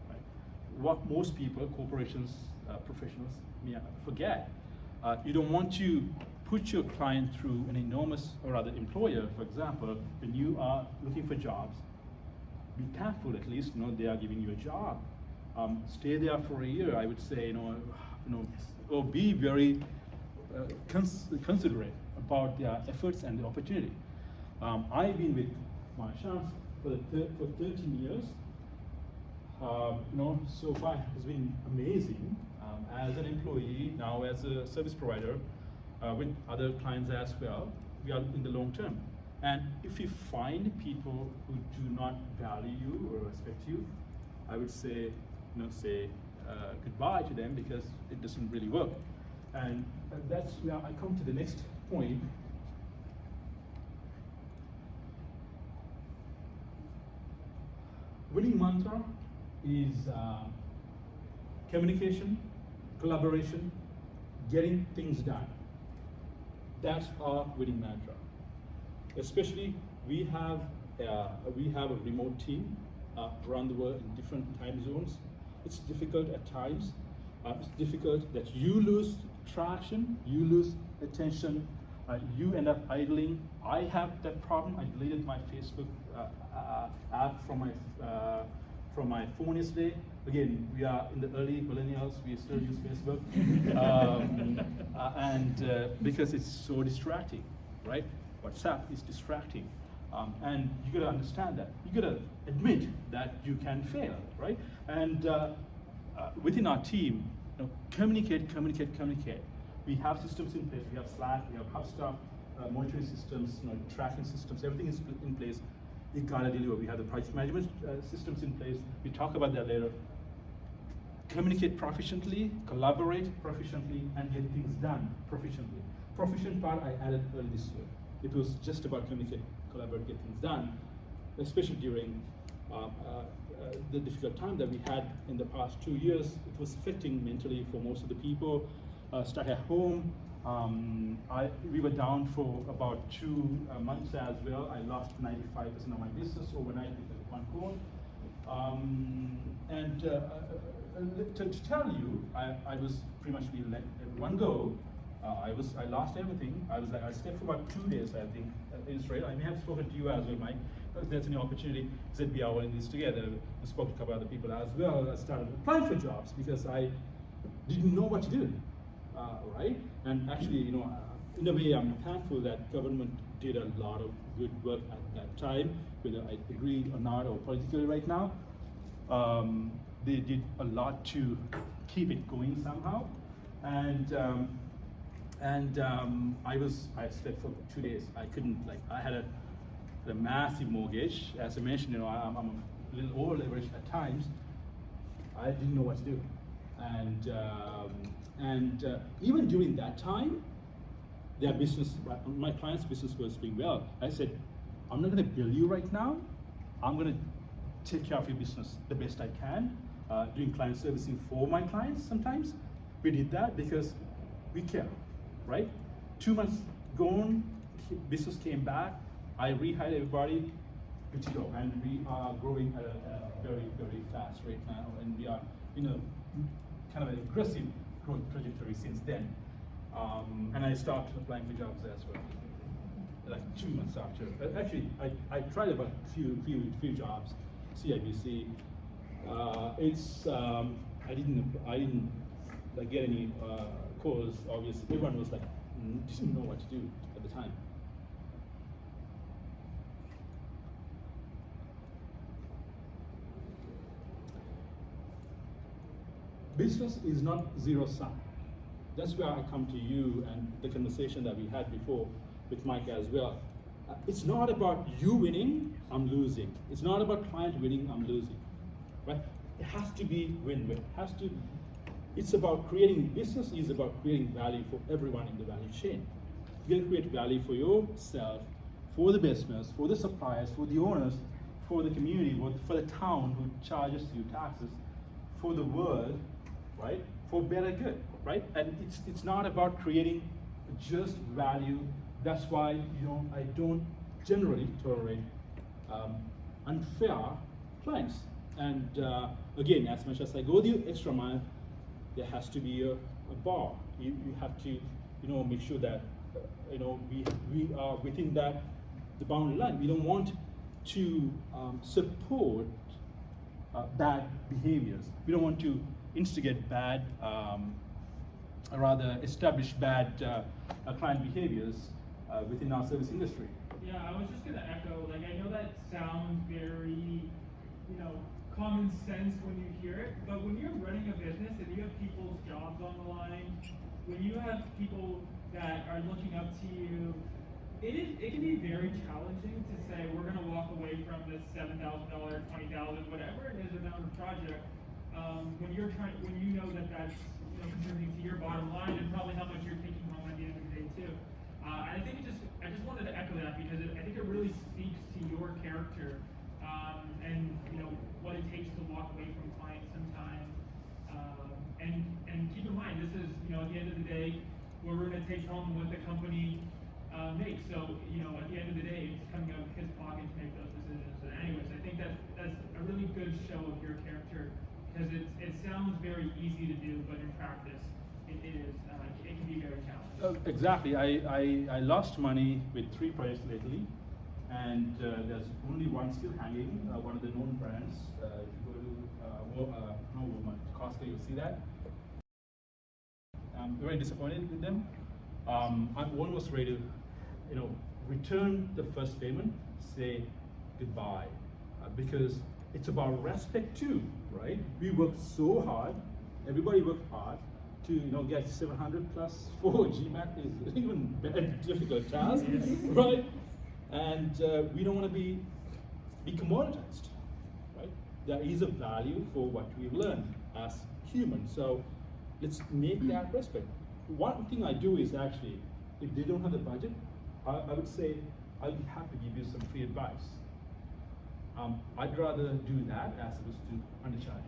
Right? What most people, corporations, professionals, forget, you don't want to put your client through an enormous, or rather employer, for example, when you are looking for jobs, be thankful at least they are giving you a job. Stay there for a year, I would say, or be very considerate about their efforts and the opportunity. I've been with Marchand for 13 years. So far it's been amazing as an employee, now as a service provider, with other clients as well. We are in the long term. And if you find people who do not value you or respect you, I would say, say goodbye to them, because it doesn't really work. And that's where I come to the next point. Winning mantra is communication, collaboration, getting things done. That's our winning mantra. Especially, we have a remote team around the world in different time zones. It's difficult at times. It's difficult that you lose traction, you lose attention, you end up idling. I have that problem. I deleted my Facebook app from my phone yesterday. Again, we are in the early millennials, we still use Facebook. Because it's so distracting, right? WhatsApp is distracting. And you gotta understand that. You gotta admit that you can fail, right? And within our team, communicate. We have systems in place. We have Slack, we have HubSpot, monitoring systems, tracking systems. Everything is in place. You gotta deliver. We have the project management systems in place. We talk about that later. Communicate proficiently, collaborate proficiently, and get things done proficiently. Proficient part I added early this year. It was just about communicate, collaborate, get things done, especially during the difficult time that we had in the past 2 years. It was affecting mentally for most of the people. Stuck at home. We were down for about 2 months as well. I lost 95% of my business overnight because of one call. to tell you, I was pretty much being let in one go. I lost everything. I stayed for about 2 days, I think, in Israel. I may have spoken to you as well, Mike. If there's any opportunity, said we are all in this together. I spoke to a couple other people as well. I started applying for jobs because I didn't know what to do, right? And actually, in a way, I'm thankful that government did a lot of good work at that time, whether I agree or not, or politically right now. They did a lot to keep it going somehow, and I stayed for 2 days. I couldn't, I had a massive mortgage. As I mentioned, I'm a little over leveraged at times. I didn't know what to do, and even during that time, their business, my client's business was doing well. I said, I'm not going to bill you right now. I'm going to take care of your business the best I can, doing client servicing for my clients sometimes. We did that because we care, right? 2 months gone, business came back, I rehired everybody, good to go. And we are growing at a very, very fast rate now, and we are in a kind of an aggressive growth trajectory since then. And I started applying for jobs as well, like 2 months after. Actually, I tried about few jobs, CIBC. I didn't get any calls. Obviously, everyone was didn't know what to do at the time. Business is not zero sum. That's where I come to you and the conversation that we had before with Mike as well. It's not about you winning, I'm losing. It's not about client winning, I'm losing. Right? It has to be win-win. It's about business is about creating value for everyone in the value chain. You gotta create value for yourself, for the business, for the suppliers, for the owners, for the community, for the town who charges you taxes, for the world, right? For better good, right? And it's not about creating just value. That's why I don't generally tolerate unfair clients. And again, as much as I go the extra mile, there has to be a bar. You have to make sure that we are within the boundary line. We don't want to support bad behaviors. We don't want to instigate bad, rather establish bad client behaviors within our service industry. Yeah, I was just gonna echo, I know that sounds very, common sense when you hear it, but when you're running a business and you have people's jobs on the line, when you have people that are looking up to you, it can be very challenging to say, we're gonna walk away from this $7,000, $20,000, whatever it is amount of project, when you know that that's contributing to your bottom line and probably how much you're taking home at the end of the day too. I think I just wanted to echo that because I think it really speaks to your character and what it takes to walk away from clients sometimes. And keep in mind, this is at the end of the day, Waruna takes home what the company makes. So at the end of the day, it's coming out of his pocket to make those decisions. So anyways, I think that's a really good show of your character because it sounds very easy to do, but in practice, it can be very challenging. Exactly. I lost money with 3 projects lately, and there's only one still hanging. One of the known brands. If you go to Costco, you'll see that. I'm very disappointed with them. I'm almost ready to, return the first payment, say goodbye, because it's about respect too, right? We work so hard. Everybody worked hard to get 700 plus 4 GMAT is even a difficult task, right? And we don't want to be commoditized, right? There is a value for what we've learned as humans. So let's make that respect. One thing I do is actually, if they don't have the budget, I would say, I'll be happy to give you some free advice. I'd rather do that as opposed to undercharge.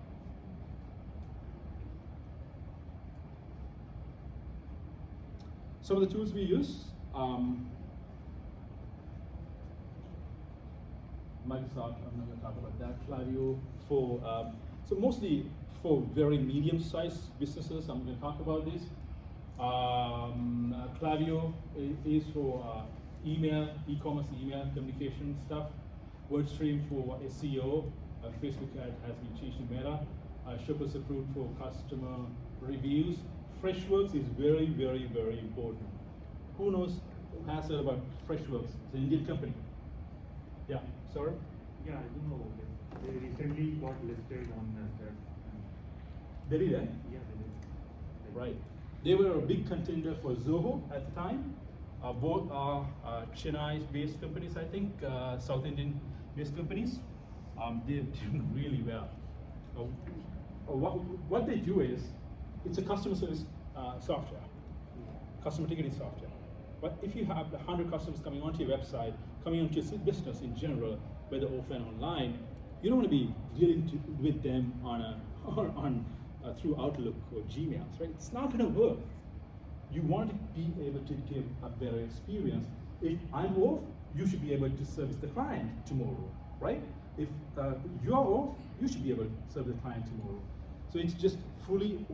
Some of the tools we use, Microsoft, I'm not going to talk about that. Klaviyo for, so mostly for very medium-sized businesses. I'm going to talk about this. Klaviyo is for email, e-commerce email communication stuff. WordStream for SEO. Facebook ad has been changed to Meta. Shoppers Approved for customer reviews. Freshworks is very, very, very important. Who knows, has heard about Freshworks? It's an Indian company. Yeah, sorry? Yeah, I don't know. They recently got listed on NASDAQ. They did, eh? Yeah, they did. Right. They were a big contender for Zoho at the time. Both are Chennai-based companies, I think, South Indian-based companies. They're doing really well. What they do is, it's a customer service software, customer ticketing software. But if you have 100 customers coming onto your website, coming onto your business in general, whether offline or online, you don't want to be dealing with them through Outlook or Gmails, right? It's not going to work. You want to be able to give a better experience. If I'm off, you should be able to service the client tomorrow, right? If you're off, you should be able to serve the client tomorrow. So it's just fully,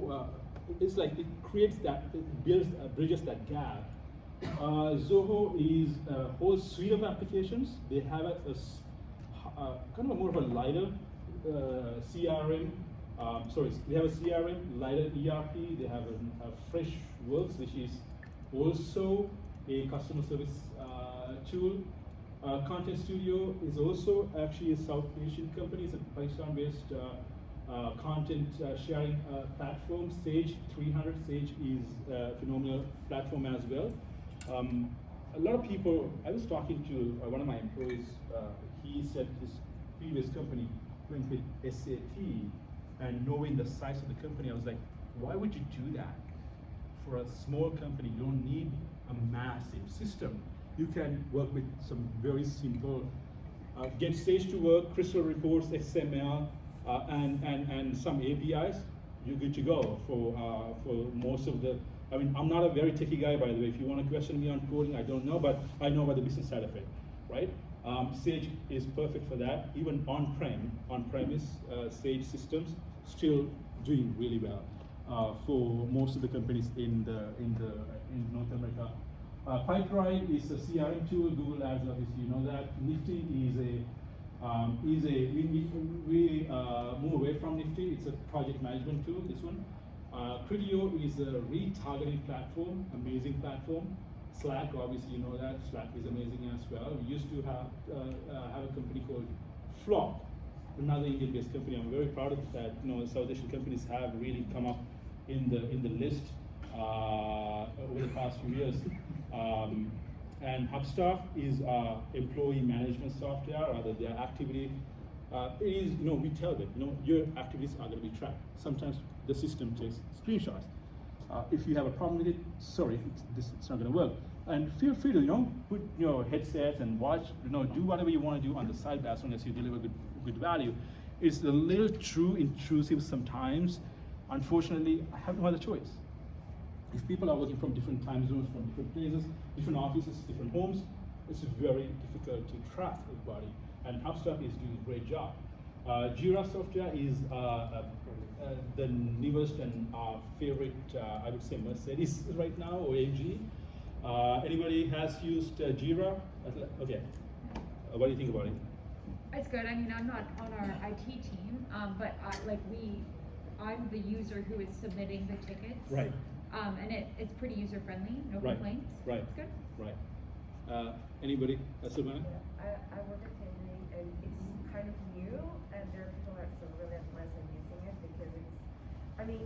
it's like it creates that, it bridges that gap. Zoho is a whole suite of applications. They have kind of more of a lighter CRM. They have a CRM, lighter ERP. They have a Freshworks, which is also a customer service tool. Content Studio is also actually a South Asian company. It's a Pakistan-based content sharing platform. Sage 300, Sage is a phenomenal platform as well. A lot of people, I was talking to one of my employees, he said his previous company went with SAP, and knowing the size of the company, I was like, why would you do that? For a small company, you don't need a massive system. You can work with some very simple, get Sage to work, Crystal Reports, XML, and some APIs, you're good to go for most of the, I mean, I'm not a very techie guy, by the way. If you want to question me on coding, I don't know, but I know about the business side of it, right? Sage is perfect for that. Even on-premise Sage systems still doing really well for most of the companies in North America. Pipedrive is a CRM tool. Google Ads, obviously, you know that. Nifty we move away from Nifty. It's a project management tool. This one. Criteo is a retargeting platform, amazing platform. Slack, obviously, you know that. Slack is amazing as well. We used to have a company called Flop, another Indian-based company. I'm very proud of that. You know, South Asian companies have really come up in the list over the past few years. And Hubstaff is employee management software, rather their activity. It is, you know, we tell them, you know, your activities are going to be tracked. Sometimes the system takes screenshots. If you have a problem with it, sorry, it's not going to work. And feel free to, you know, put your headsets and watch, you know, do whatever you want to do on the side as long as you deliver good value. It's a little too intrusive sometimes. Unfortunately, I have no other choice. If people are working from different time zones, from different places, different offices, different homes, it's very difficult to track everybody. And Hubstaff is doing a great job. Jira software is the newest and favorite, I would say, Mercedes right now, or AMG. Anybody has used Jira? Okay. What do you think about it? It's good. I mean, I'm not on our IT team, but I'm the user who is submitting the tickets. Right. And it's pretty user friendly, no Right. complaints. Right. It's good. Right. Anybody? Silvana? I work at catering, and it's kind of new, and there are people that are still really advanced in using it because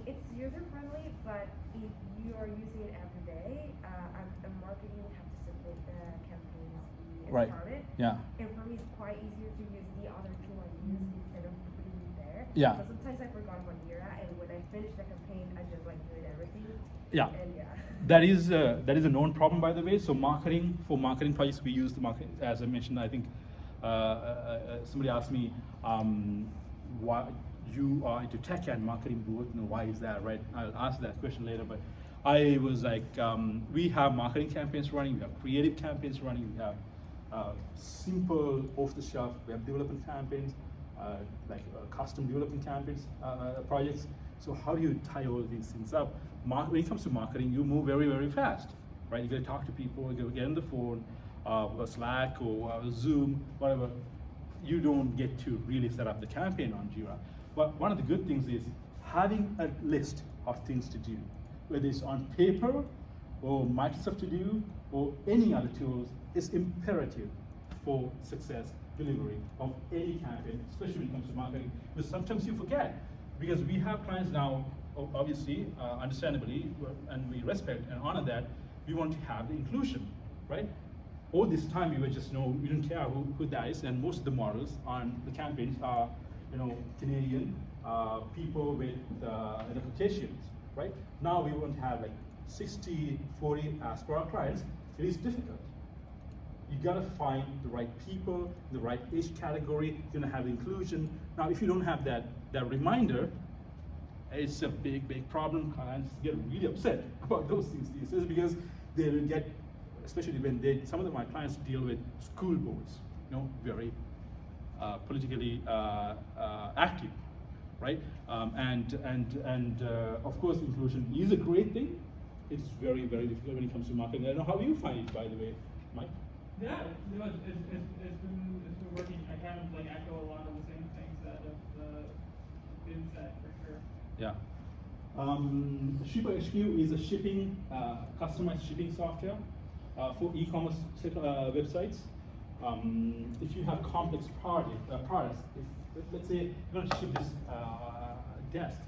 it's user friendly, but if you are using it every day, a marketing would have to submit the campaigns we Right. started. Yeah. And for me, it's quite easier to use the other tool I use instead of putting it there. Yeah. So sometimes I forgot about Jira, and when I finish the campaign, I just like doing everything. Yeah. And yeah. That is a known problem, by the way. So for marketing projects, we use the marketing, as I mentioned. I think somebody asked me why you are into tech and marketing both. You know, why is that, right? I'll ask that question later. But I was like, we have marketing campaigns running, we have creative campaigns running, we have simple off-the-shelf web development campaigns. custom development campaigns, projects. So how do you tie all these things up? When it comes to marketing, you move very, very fast, right? You got to talk to people, you got to get on the phone, or Slack or Zoom, whatever. You don't get to really set up the campaign on Jira. But one of the good things is having a list of things to do, whether it's on paper or Microsoft To Do or any other tools, is imperative for success delivery of any campaign, especially when it comes to marketing, because sometimes you forget. Because we have clients now, obviously, understandably, and we respect and honor that, we want to have the inclusion, right? All this time we didn't care who that is, and most of the models on the campaigns are, Canadian people with quotations, right? Now we want to have like 60-40 as per our clients. It is difficult. You gotta find the right people, the right age category, you're gonna have inclusion. Now, if you don't have that reminder, it's a big problem. Clients get really upset about those things these days because they will get, especially when some of my clients deal with school boards, very politically active, right? And of course, inclusion is a great thing. It's very, very difficult when it comes to marketing. I don't know how you find it, by the way, Mike. Yeah, it's been working. I kind of echo a lot of the same things that have been said for sure. Yeah. Shipper HQ is a customized shipping software for e-commerce websites. If you have complex products, let's say you're going to ship this desk,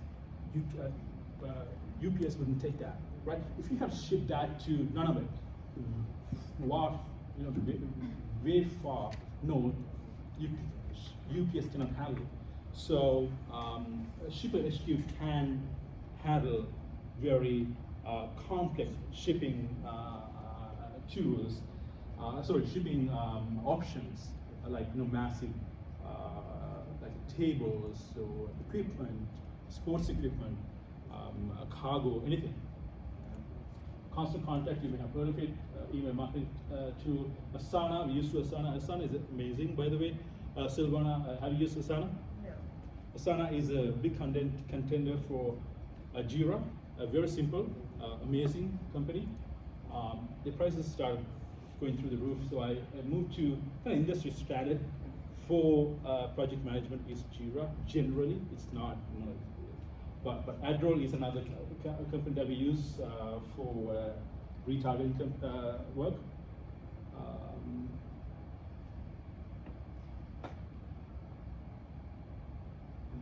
UPS wouldn't take that, right? If you have to ship that to Nunavut, way far north, UPS cannot handle it. So Shipper HQ can handle very complex shipping tools, shipping options like massive like tables or equipment, sports equipment, cargo, anything. Constant Contact, you may have heard of it, email marketing tool. Asana, we used to Asana. Asana is amazing, by the way. Silvana, have you used Asana? No. Asana is a big contender for Jira, very simple, amazing company. The prices started going through the roof, so I moved to industry standard for project management is Jira. Generally, it's not, but Adroll is another company that we use for retargeting work.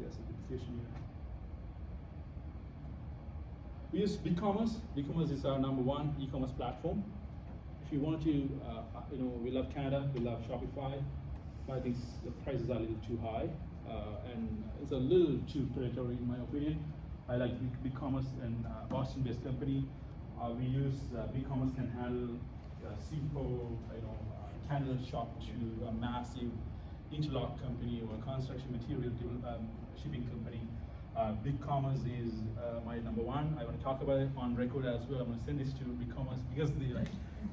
There's a duplication here. We use BigCommerce. BigCommerce is our #1 e-commerce platform. If you want to, we love Canada, we love Shopify, but I think the prices are a little too high, and it's a little too predatory in my opinion. I like BigCommerce, and Boston-based company. We use BigCommerce can handle simple, Canada shop to a massive interlock company or a construction material shipping company. BigCommerce is my #1. I want to talk about it on record as well. I'm going to send this to BigCommerce because they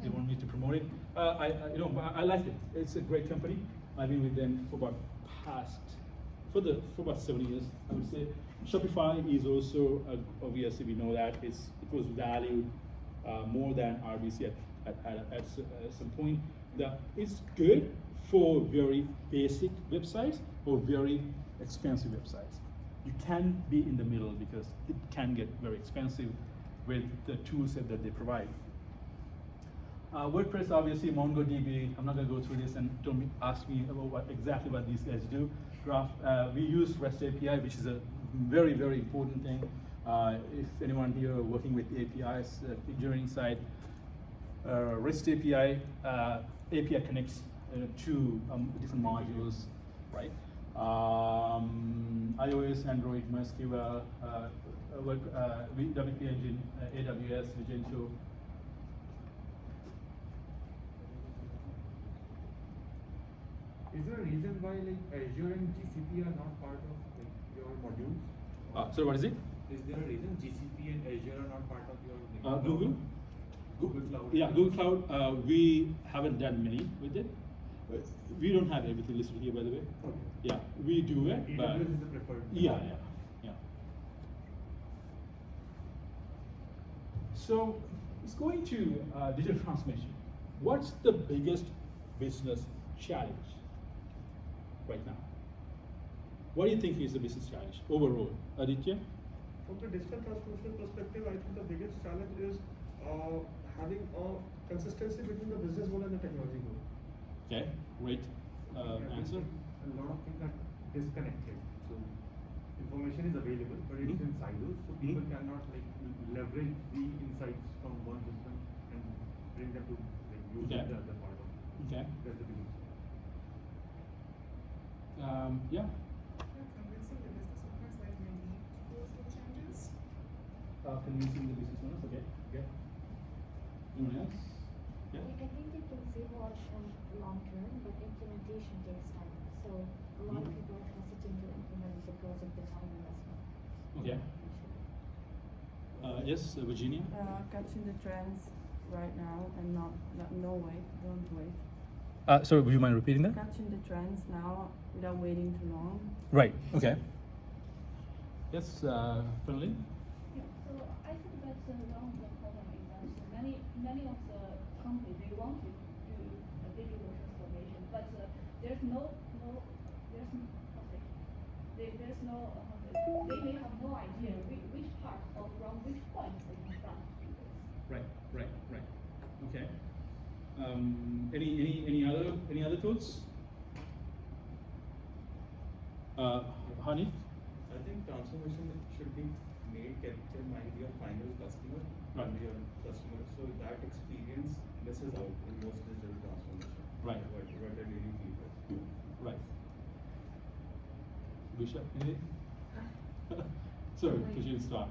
want me to promote it. I like it. It's a great company. I've been with them for about 7 years, I would say. Shopify is also obviously we know that it was valued more than RBC at some point. It's good for very basic websites or very expensive websites. You can be in the middle because it can get very expensive with the tool set that they provide. WordPress, obviously, MongoDB. I'm not going to go through this, and don't ask me about exactly what these guys do. Graph. We use REST API, which is a very, very important thing. If anyone here working with APIs, engineering side, REST API connects to different modules, right? iOS, Android, MySQL, WP Engine, AWS, Magento. Is there a reason why Azure and GCP are not part of your modules? So what is it? Is there a reason GCP and Azure are not part of your Google? Google Cloud? Yeah, Google Cloud. We haven't done many with it. We don't have everything listed here, by the way. Okay. Yeah, we do it, but AWS is the preferred. yeah. So let's go into digital transformation. What's the biggest business challenge right now? What do you think is the business challenge overall, Aditya? From the digital transformation perspective, I think the biggest challenge is having a consistency between the business goal and the technology goal. Okay, great answer. A lot of things are disconnected. So information is available, but it's in silos. So people cannot like leverage the insights from one system and bring them to like use Okay. the other part of it. Okay. That's the biggest. Yeah. Convincing the business owners that we need to go through changes. Convincing the business owners. Okay. Yeah. Anyone else? Yeah. I think they can save a lot in the long term, but implementation takes time. So a lot of people are hesitant to implement because of the time investment. Okay. Yes, Virginia. Catching the trends right now and not no wait, don't wait. Sorry, would you mind repeating that? Catching the trends now without waiting too long. Right. Okay. Yes, Finley. Yeah, so I think that's one of the problem is that many of the companies they want to do a digital transformation, but there's they may have no idea which part or from which point they can start to do this. Right. Okay. Any other thoughts? Honey? I think transformation should be made kept in mind your final customer Right. and your customer. So that experience misses out in most digital transformation. Right. What I really feel is. Right. Visha, anything? Sorry, because you start.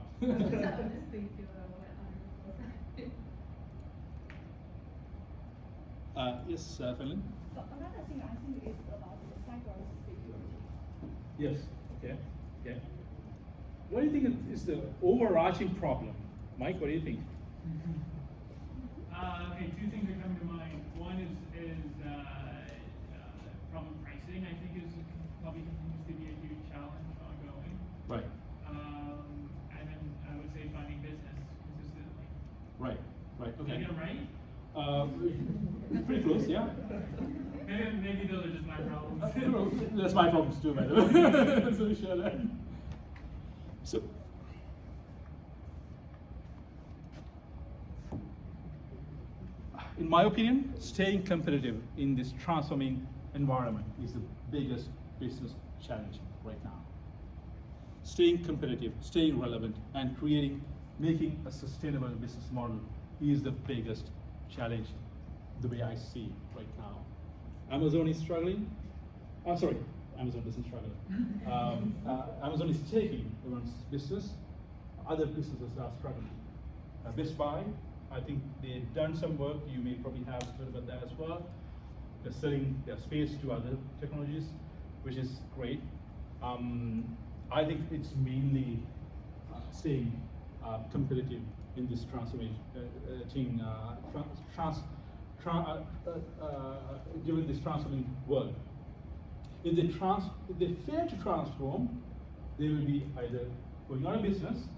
Yes, Finley? So another thing I think is about the cyber security. Yes. Okay. What do you think is the overarching problem? Mike, what do you think? Okay, two things are coming to mind. One is problem pricing. I think is probably continues to be a huge challenge ongoing. Right. And then I would say finding business consistently. Right. Did I get them right? Pretty close, yeah. Maybe those are just my problems. That's my problems too, by the way. So share that. So. In my opinion, staying competitive in this transforming environment is the biggest business challenge right now. Staying competitive, staying relevant, and making a sustainable business model is the biggest challenge, the way I see it right now. Amazon is struggling. I'm sorry, Amazon isn't struggling. Amazon is taking everyone's business. Other businesses are struggling. Best Buy, I think they've done some work. You may probably have heard about that as well. They're selling their space to other technologies, which is great. I think it's mainly staying competitive in this transformation, during this transforming world. If they fail to transform, they will be either going out of business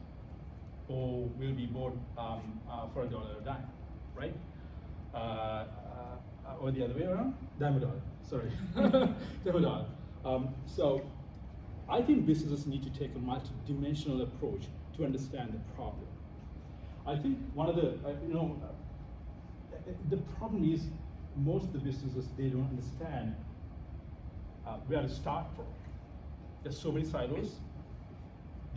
or will be bought for $1 a dime, right? Or the other way around, dime a dollar. Sorry, dime a dollar. So I think businesses need to take a multi-dimensional approach to understand the problem. I think one of the the problem is most of the businesses, they don't understand where to start from. There's so many silos.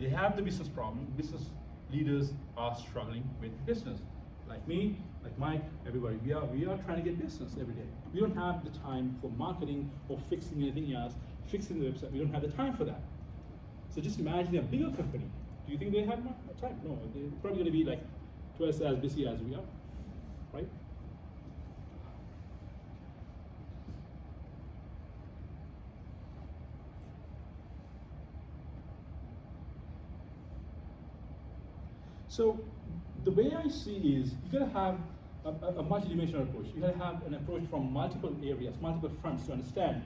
They have the business problem. Business leaders are struggling with business. Like me, like Mike, everybody, we are trying to get business every day. We don't have the time for marketing or fixing anything else, fixing the website. We don't have the time for that. So just imagine a bigger company. Do you think they have time? No, they're probably going to be like twice as busy as we are, right? So the way I see is you gotta have a multidimensional approach. You have to have an approach from multiple areas, multiple fronts to understand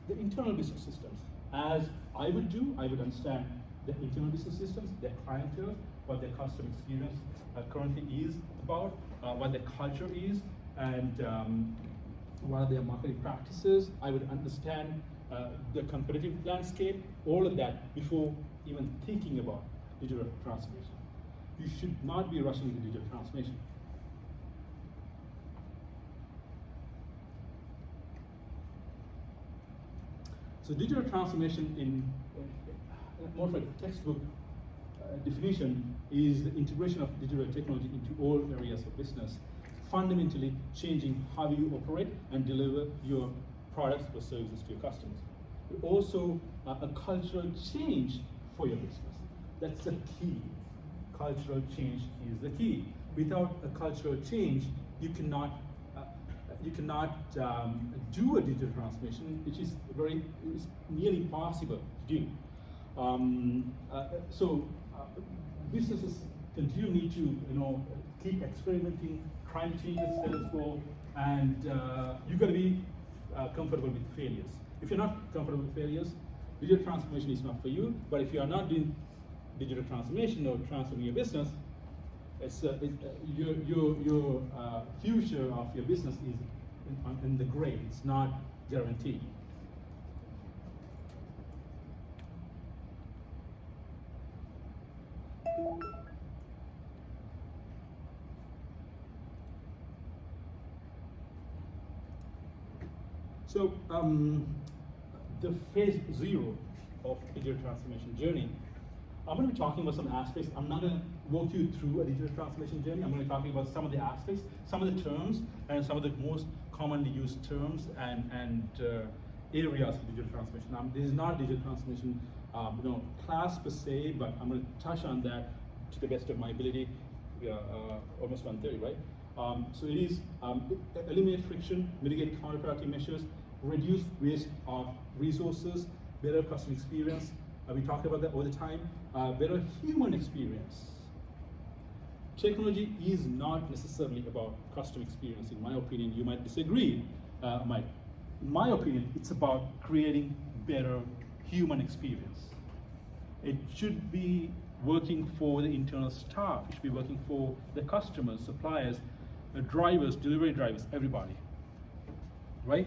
the internal business systems. As I would do, I would understand the internal business systems, their clientele, what their customer experience currently is about, what their culture is, and what are their marketing practices. I would understand the competitive landscape, all of that before even thinking about digital transformation. You should not be rushing into digital transformation. So digital transformation in more of a textbook definition is the integration of digital technology into all areas of business, fundamentally changing how you operate and deliver your products or services to your customers. But also a cultural change for your business. That's the key. Cultural change is the key. Without a cultural change, you cannot do a digital transformation, which is it's nearly impossible to do. Businesses continue need to keep experimenting, trying to change the status quo, and you've got to be comfortable with failures. If you're not comfortable with failures, digital transformation is not for you. But if you are not doing digital transformation or transforming your business, your future of your business is in the gray. It's not guaranteed. So the phase 0 of digital transformation journey, I'm going to be talking about some aspects. I'm not going to walk you through a digital transformation journey. I'm going to be talking about some of the aspects, some of the terms, and some of the most commonly used terms and areas of digital transformation. This is not digital transformation class per se, but I'm going to touch on that to the best of my ability. We are almost 1:30, right? So it is eliminate friction, mitigate counterproductive measures, reduce waste of resources, better customer experience. We talk about that all the time. Better human experience. Technology is not necessarily about customer experience, in my opinion. You might disagree, Mike. In my opinion, it's about creating better human experience. It should be working for the internal staff. It should be working for the customers, suppliers, drivers, delivery drivers, everybody, right?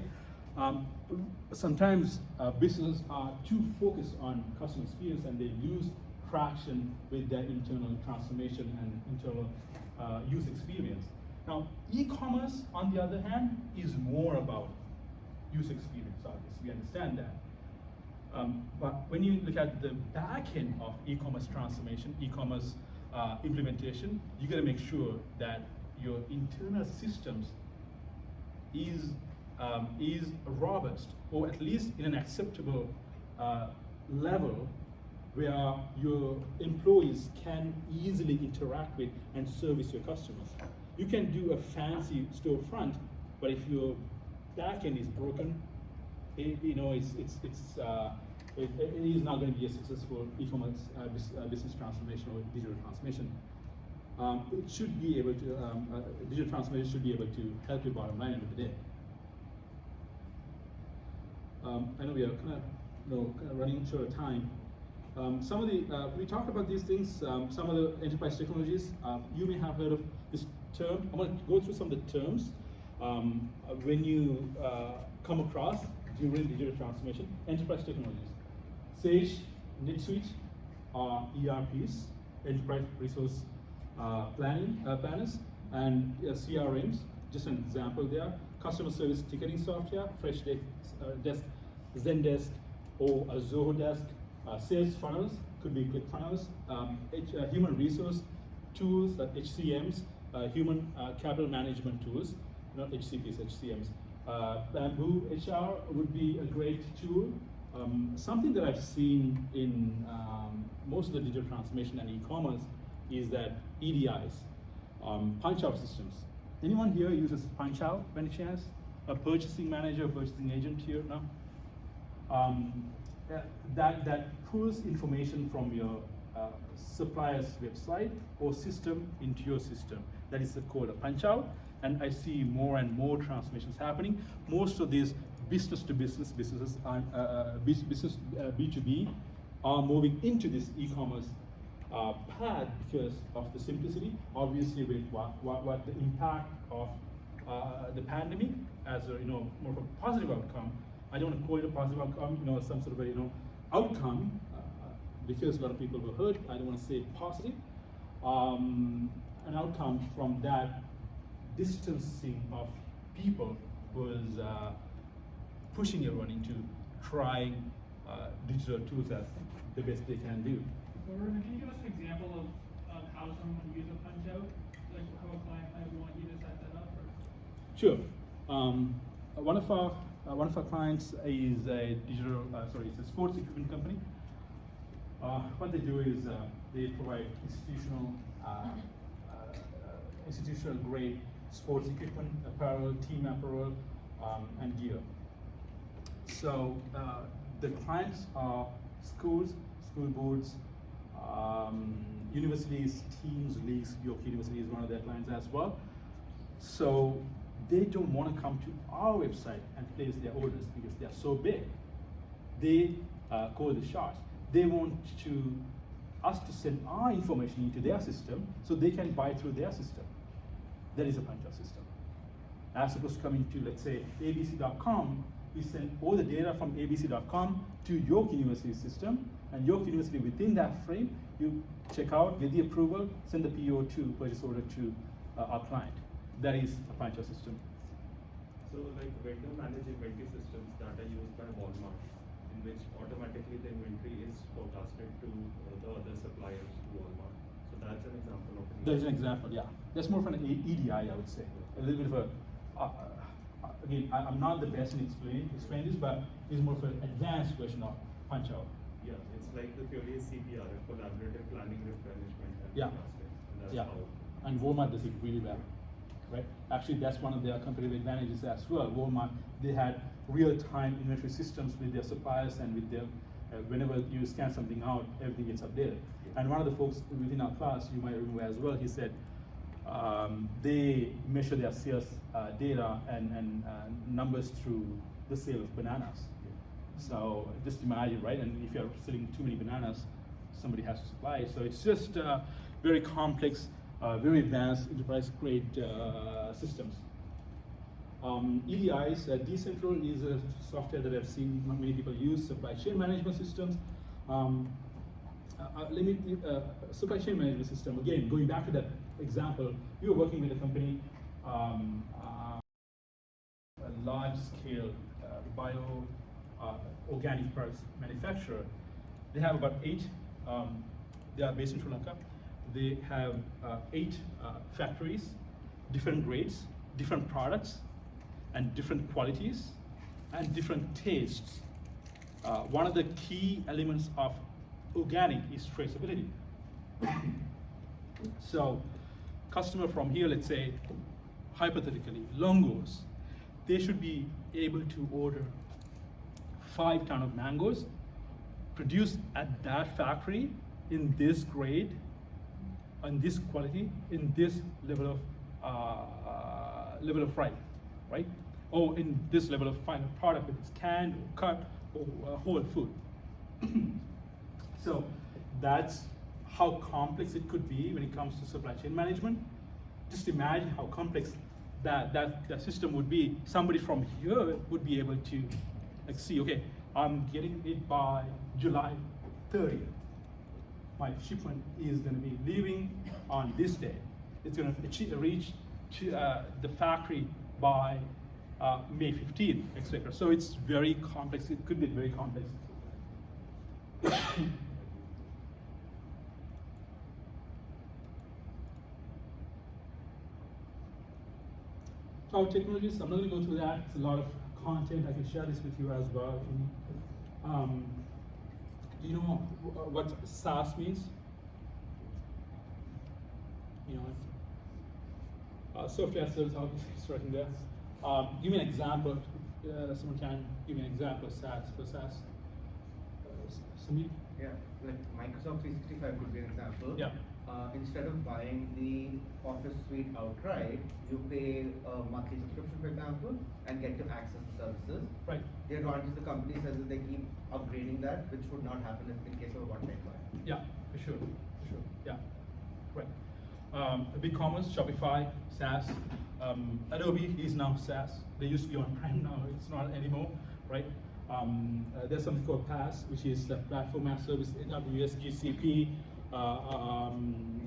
Sometimes businesses are too focused on customer experience and they lose traction with their internal transformation and internal user experience. Now, e-commerce, on the other hand, is more about user experience, obviously, we understand that. But when you look at the back end of e-commerce transformation, e-commerce implementation, you got to make sure that your internal systems is robust, or at least in an acceptable level, where your employees can easily interact with and service your customers. You can do a fancy storefront, but if your back end is broken, it is not going to be a successful e-commerce business transformation or digital transformation. It should be able to, digital transformation should be able to help your bottom line end of the day. I know we are kind of running short of time. Some of the, we talked about these things, some of the enterprise technologies, you may have heard of this term. I'm going to go through some of the terms when you come across during digital transformation. Enterprise technologies. Sage, NetSuite are ERPs, enterprise resource planners, and CRMs, just an example there. Customer service ticketing software, Freshdesk, Zendesk, or Zoho Desk. Sales funnels, could be ClickFunnels. Human resource tools, HCMs, human capital management tools, not HCPs, HCMs. Bamboo HR would be a great tool. Something that I've seen in most of the digital transformation and e-commerce is that EDIs, punch-out systems. Anyone here uses punch-out by any chance? A purchasing manager, purchasing agent here? No? That pulls information from your supplier's website or system into your system. That is called a punch out, and I see more and more transformations happening. Most of these business to business businesses, B2B, are moving into this e-commerce path because of the simplicity. Obviously, with what the impact of the pandemic as a more of a positive outcome. I don't want to call it a positive outcome, some sort of a outcome because a lot of people were hurt. I don't want to say positive. An outcome from that distancing of people was pushing everyone into trying digital tools as the best they can do. Waruna, can you give us an example of how someone would use a punch out? Like how a client might want you to set that up? Or? Sure. One of our clients is a digital, it's a sports equipment company. What they do is they provide institutional grade sports equipment, apparel, team apparel, and gear. So the clients are schools, school boards, universities, teams, leagues. York University is one of their clients as well. So they don't want to come to our website and place their orders because they are so big. They call the shots. They want us to send our information into their system so they can buy through their system. That is a punch-out system. As opposed to coming to, let's say, abc.com, we send all the data from abc.com to York University system, and York University within that frame, you check out, get the approval, send the PO to purchase order to our client. That is a punch-out system. So like vendor managed inventory systems that are used by Walmart, in which automatically the inventory is forecasted to the other suppliers to Walmart. So that's an example of an There's an example, yeah. That's more of an EDI, I would say. A little bit of a, again, I'm not the best in explaining this, but it's more of an advanced version of punch-out. Yeah, it's like the purely CPR, collaborative planning, replenishment, and forecasting. And that's how. And Walmart does it really well, right? Actually, that's one of their competitive advantages as well. Walmart, they had real-time inventory systems with their suppliers and with their, whenever you scan something out, everything gets updated. And one of the folks within our class, you might remember as well, he said they measure their sales data and numbers through the sale of bananas. So just imagine, right? And if you're selling too many bananas, somebody has to supply. So it's just very complex, very advanced enterprise-grade systems. EDIs, Decentral is a software that I've seen many people use, supply chain management systems. Supply chain management system, again, going back to that example, we were working with a company, a large-scale organic products manufacturer. They have about 8, they are based in Sri Lanka. They have 8 factories, different grades, different products, and different qualities, and different tastes. One of the key elements of organic is traceability. So, customer from here, let's say, hypothetically, Longos, they should be able to order 5 tons of mangoes produced at that factory in this grade, and this quality, in this level of fry, right? Or in this level of final product, whether it's canned or cut or whole food. So that's how complex it could be when it comes to supply chain management. Just imagine how complex that system would be. Somebody from here would be able to see, okay, I'm getting it by July 30th. My shipment is going to be leaving on this day. It's going to reach to the factory by May 15th, etc. So it's very complex. It could be very complex. Cloud technologies, I'm not going to go through that. It's a lot of content. I can share this with you as well. Do you know what SaaS means? You know what? Software as a service, obviously, it's right in there. Give me an example. Someone can give me an example of SaaS for SaaS. Samir? Yeah, like Microsoft 365 could be an example. Yeah. instead of buying the Office suite outright, you pay a monthly subscription, for example, and get to access the services. Right. The advantage the company says is they keep upgrading that, which would not happen if in case of a one-time buy. Yeah, for sure, yeah, right. eCommerce, Shopify, SaaS, Adobe is now SaaS. They used to be on-prem, now it's not anymore, right? There's something called PaaS, which is the Platform as Service, AWS, GCP,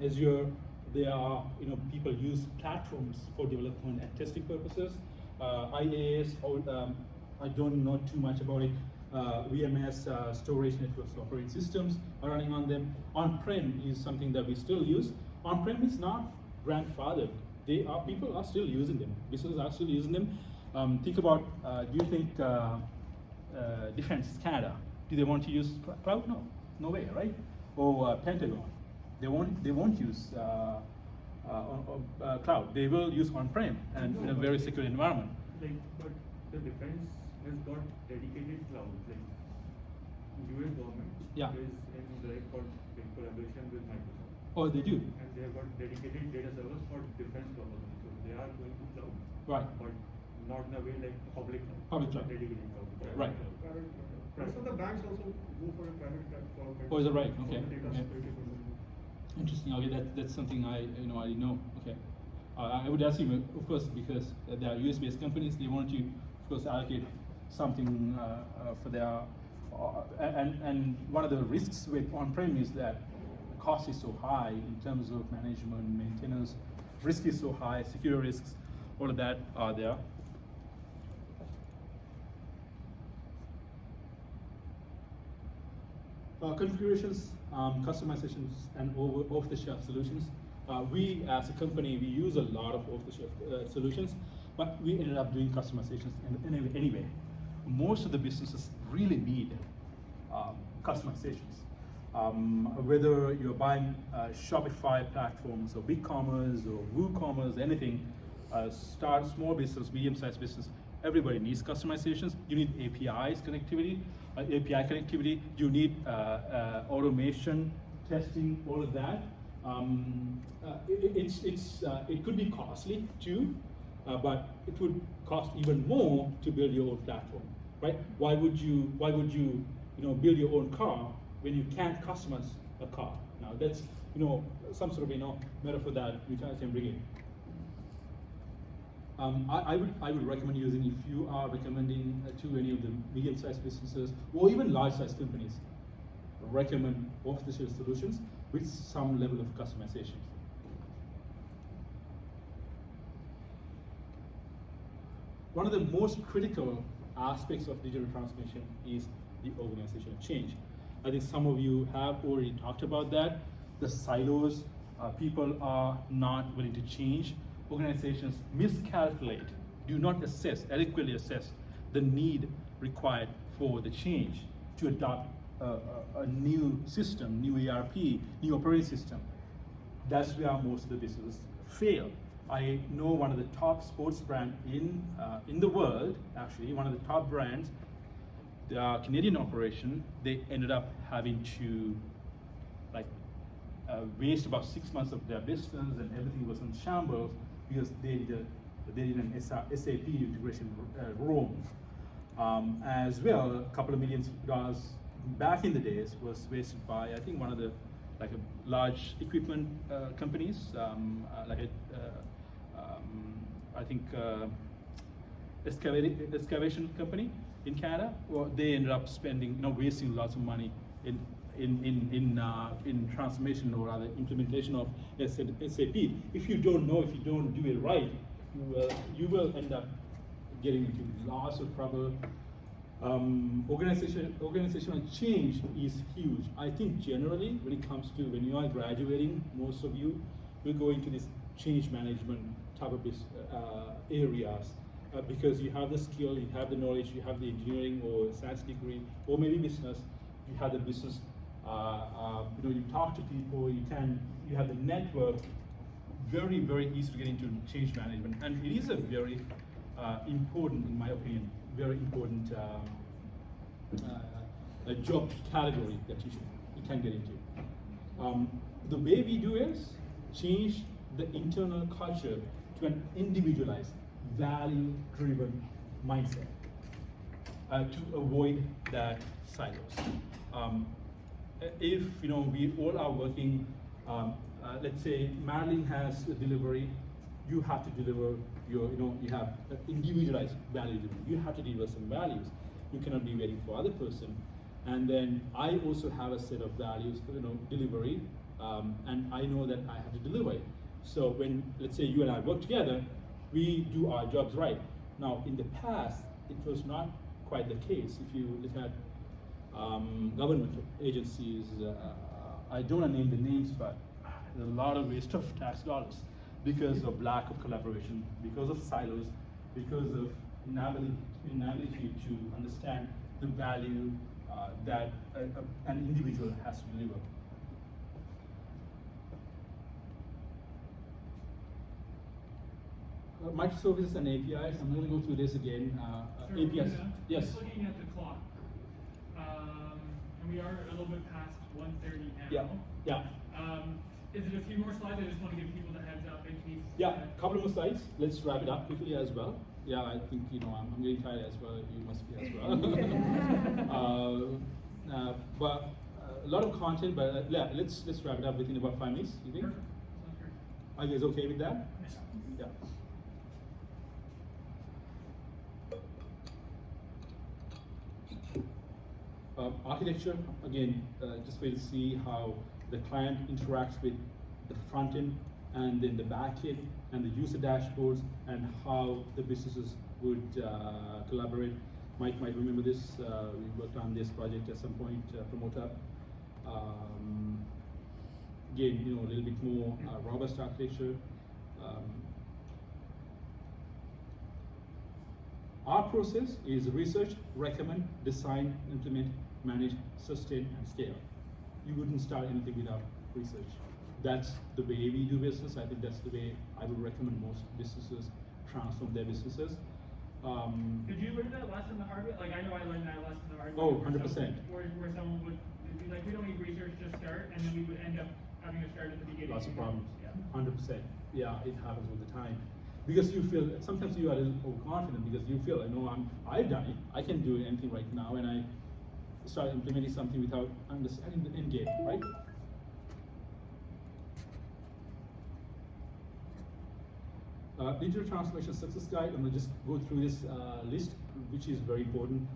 Azure. They are, people use platforms for development and testing purposes. IaaS, I don't know too much about it. VMS, storage networks, operating systems are running on them. On-prem is something that we still use. On-prem is not grandfathered. People are still using them. Businesses are still using them. Think about, do you think Defense Canada, do they want to use cloud? No way, right? Or Pentagon, they won't use cloud. They will use on-prem and in a very secure environment. But the defense has got dedicated clouds. US government is in direct collaboration with Microsoft. Oh, they do? And they have got dedicated data servers for defense purposes. So they are going to cloud. Right. But not in a way like public cloud. Public cloud. Dedicated cloud. Right. Private cloud. Most of the banks also go for a private cloud. Oh, is that right? Okay. Okay. Interesting. Okay, that's something I know. Okay. I would assume, of course, because they are US-based companies, they want to, of course, allocate something for their. And one of the risks with on-prem is that the cost is so high in terms of management, maintenance. Risk is so high, security risks, all of that are there. Configurations, customizations, and off-the-shelf solutions. We, as a company, we use a lot of off-the-shelf solutions, but we ended up doing customizations anyway. Most of the businesses really need customizations. Whether you're buying Shopify platforms or BigCommerce or WooCommerce, anything, start small business, medium-sized business, everybody needs customizations. You need API connectivity. You need automation, testing, all of that. It could be costly too, but it would cost even more to build your own platform, right? Why would you build your own car when you can't customize a car? Now that's some sort of metaphor that we can bring in. I would recommend using, if you are recommending to any of the medium-sized businesses or even large-sized companies, recommend off-the-shelf solutions with some level of customization. One of the most critical aspects of digital transformation is the organizational change. I think some of you have already talked about that. The silos, people are not willing to change. Organizations miscalculate, do not adequately assess the need required for the change to adopt a new system, new ERP, new operating system. That's where most of the businesses fail. I know one of the top sports brands in the world, actually, one of the top brands, the Canadian operation, they ended up having to waste about 6 months of their business, and everything was in shambles because they did an SAP integration wrong. As well, a couple of millions of dollars back in the days was wasted by, I think, one of the a large equipment companies, I think excavation company in Canada. Well, they ended up wasting lots of money in transformation or rather implementation of SAP. If you don't do it right, you will end up getting into lots of trouble. Organizational change is huge. I think generally when it comes to when you are graduating, most of you will go into this change management type of areas because you have the skill, you have the knowledge, you have the engineering or science degree, or maybe business. You have the business. You talk to people. You have the network. Very, very easy to get into change management, and it is a very important, in my opinion, very important job category that you can get into. the way we do is change the internal culture to an individualized, value-driven mindset to avoid that silos. If we all are working, let's say Marilyn has a delivery, you have to deliver your, you have individualized value delivery. You have to deliver some values. You cannot be waiting for other person. And then I also have a set of values, delivery, and I know that I have to deliver it. So when, let's say you and I work together, we do our jobs right. Now, in the past, it was not quite the case. If you look at government agencies, I don't want to name the names, but there's a lot of waste of tax dollars because of lack of collaboration, because of silos, because of inability to understand the value that an individual has to deliver. Microservices and APIs, I'm going to go through this again. Sure, APIs, yes. Just looking at the clock, and we are a little bit past 1:30 now. Yeah, yeah. Is it a few more slides? I just want to give people the heads up in case. Yeah, a couple more slides. Let's wrap it up quickly as well. Yeah, I think I'm getting tired as well. You must be as well. But a lot of content. But yeah, let's wrap it up within about 5 minutes. You think? Perfect. Sounds great. Are you guys okay with that? Yes. Yeah. Architecture, again, just for you to see how the client interacts with the front end and then the back end and the user dashboards and how the businesses would collaborate. Mike might remember this. We worked on this project at some point, Promoter. Again, a little bit more robust architecture. Our process is research, recommend, design, implement, manage, sustain, and scale. You wouldn't start anything without research. That's the way we do business. I think that's the way I would recommend most businesses transform their businesses. Did you learn that lesson the hard way? Like, I know I learned that lesson the hard way. Oh, 100%. Where someone would be like, we don't need research, just start, and then we would end up having to start at the beginning. Lots of problems. Yeah. 100%. Yeah, it happens all the time. Because you feel, sometimes you are a little overconfident because you feel, I've done it, I can do anything right now, and I start implementing something without understanding the end game, right? Digital transformation success guide. I'm going to just go through this list, which is very important.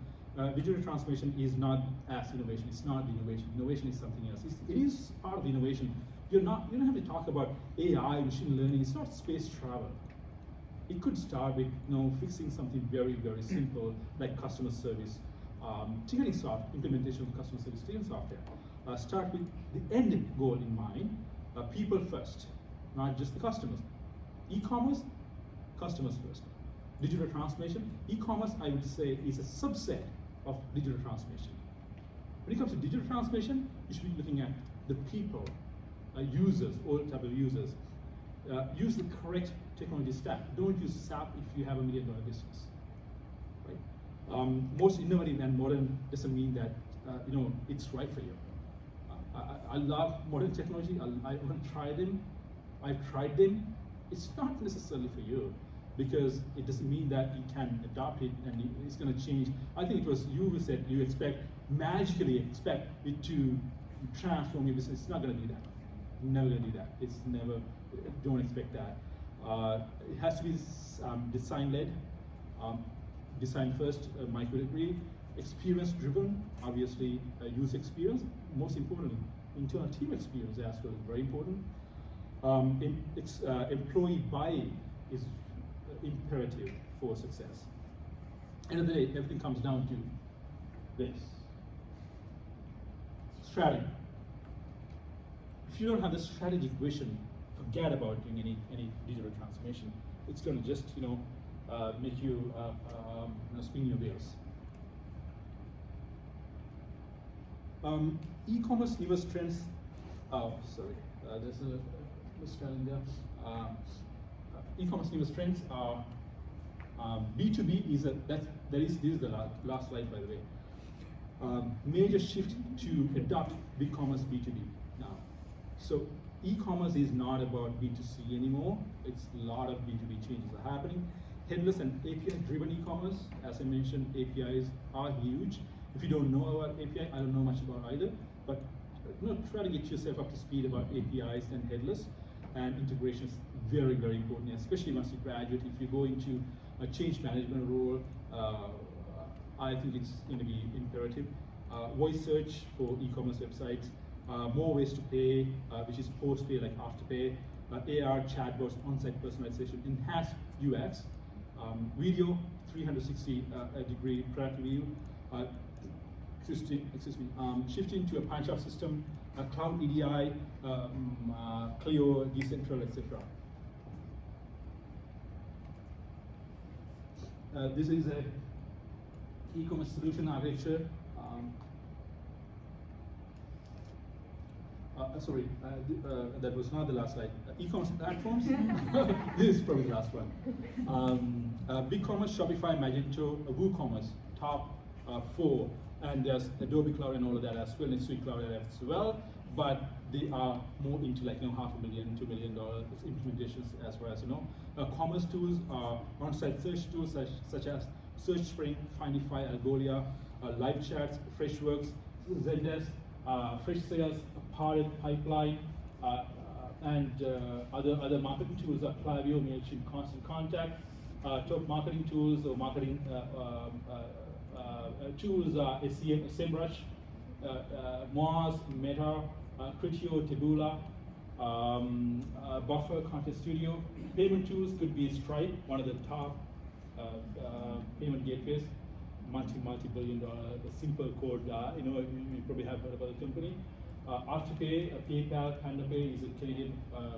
Digital transformation is not as innovation. It's not the innovation. Innovation is something else. It is part of the innovation. You don't have to talk about AI, machine learning. It's not space travel. It could start with fixing something very, very simple like customer service, ticketing software, implementation of customer service ticketing software. Start with the end goal in mind, people first, not just the customers. E-commerce, customers first. Digital transformation, e-commerce I would say is a subset of digital transformation. When it comes to digital transformation, you should be looking at the people, users, all type of users. Use the correct technology stack. Don't use SAP if you have $1 million business, right? Most innovative and modern doesn't mean that it's right for you. I love modern technology. I want to try them. I've tried them. It's not necessarily for you because it doesn't mean that you can adopt it and it's going to change. I think it was you who said you magically expect it to transform your business. It's not going to do that. Never going to do that. It's never. Don't expect that. It has to be design-led. Design first, Mike would agree. Experience-driven, obviously, user experience. Most importantly, internal team experience as well is very important. Employee buy-in is imperative for success. End of the day, everything comes down to this. Strategy. If you don't have the strategic vision, forget about doing any digital transformation. It's going to just make you spin your wheels. E-commerce levers trends. Oh, sorry. There's a misspelling there. E-commerce levers trends are B2B is this is the last slide, by the way. Major shift to adopt BigCommerce B2B now. So e-commerce is not about B2C anymore. It's a lot of B2B changes are happening. Headless and API-driven e-commerce, as I mentioned, APIs are huge. If you don't know about API, I don't know much about either, but try to get yourself up to speed about APIs and headless, and integration is very, very important, especially once you graduate. If you go into a change management role, I think it's going to be imperative. Voice search for e-commerce websites, more ways to pay, which is post-pay like after-pay, AR chatbots, on-site personalization, enhanced UX, video 360-degree product view, shifting to a punch up system, cloud EDI, Clio, decentral, etc. This is a e-commerce solution architecture. That was not the last slide. E-commerce platforms. This is probably the last one. BigCommerce, Shopify, Magento, WooCommerce, top 4, and there's Adobe Cloud and all of that as well, NetSuite Cloud as well. But they are more into like $500,000, $2 million implementations as far as commerce tools are on-site search tools such as SearchSpring, Findify, Algolia, Live Chats, Freshworks, Zendesk, Freshsales, Pilot, Pipeline, and other marketing tools are Klaviyo, MailChimp, Constant Contact. Top marketing tools or marketing tools are SEMrush, Moz, Meta, Criteo, Taboola, Buffer, Content Studio. Payment tools could be Stripe, one of the top payment gateways, multi-billion dollar, simple code. You probably have heard about the company. Afterpay, PayPal, PandaPay is a Canadian,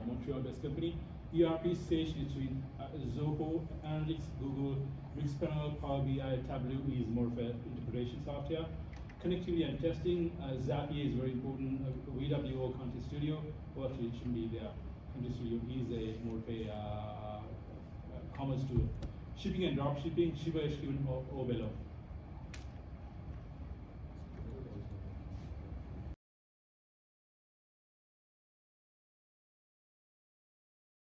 Montreal-based company. ERP Sage between Zoho, Analytics, Google, Mixpanel, Power BI, Tableau is more of an integration software. Connectivity and testing, Zapier is very important. VWO, Content Studio, well, actually it shouldn't be there. Content Studio is a more of a commerce tool. Shipping and drop shipping, Shiba HQ and Ovelo.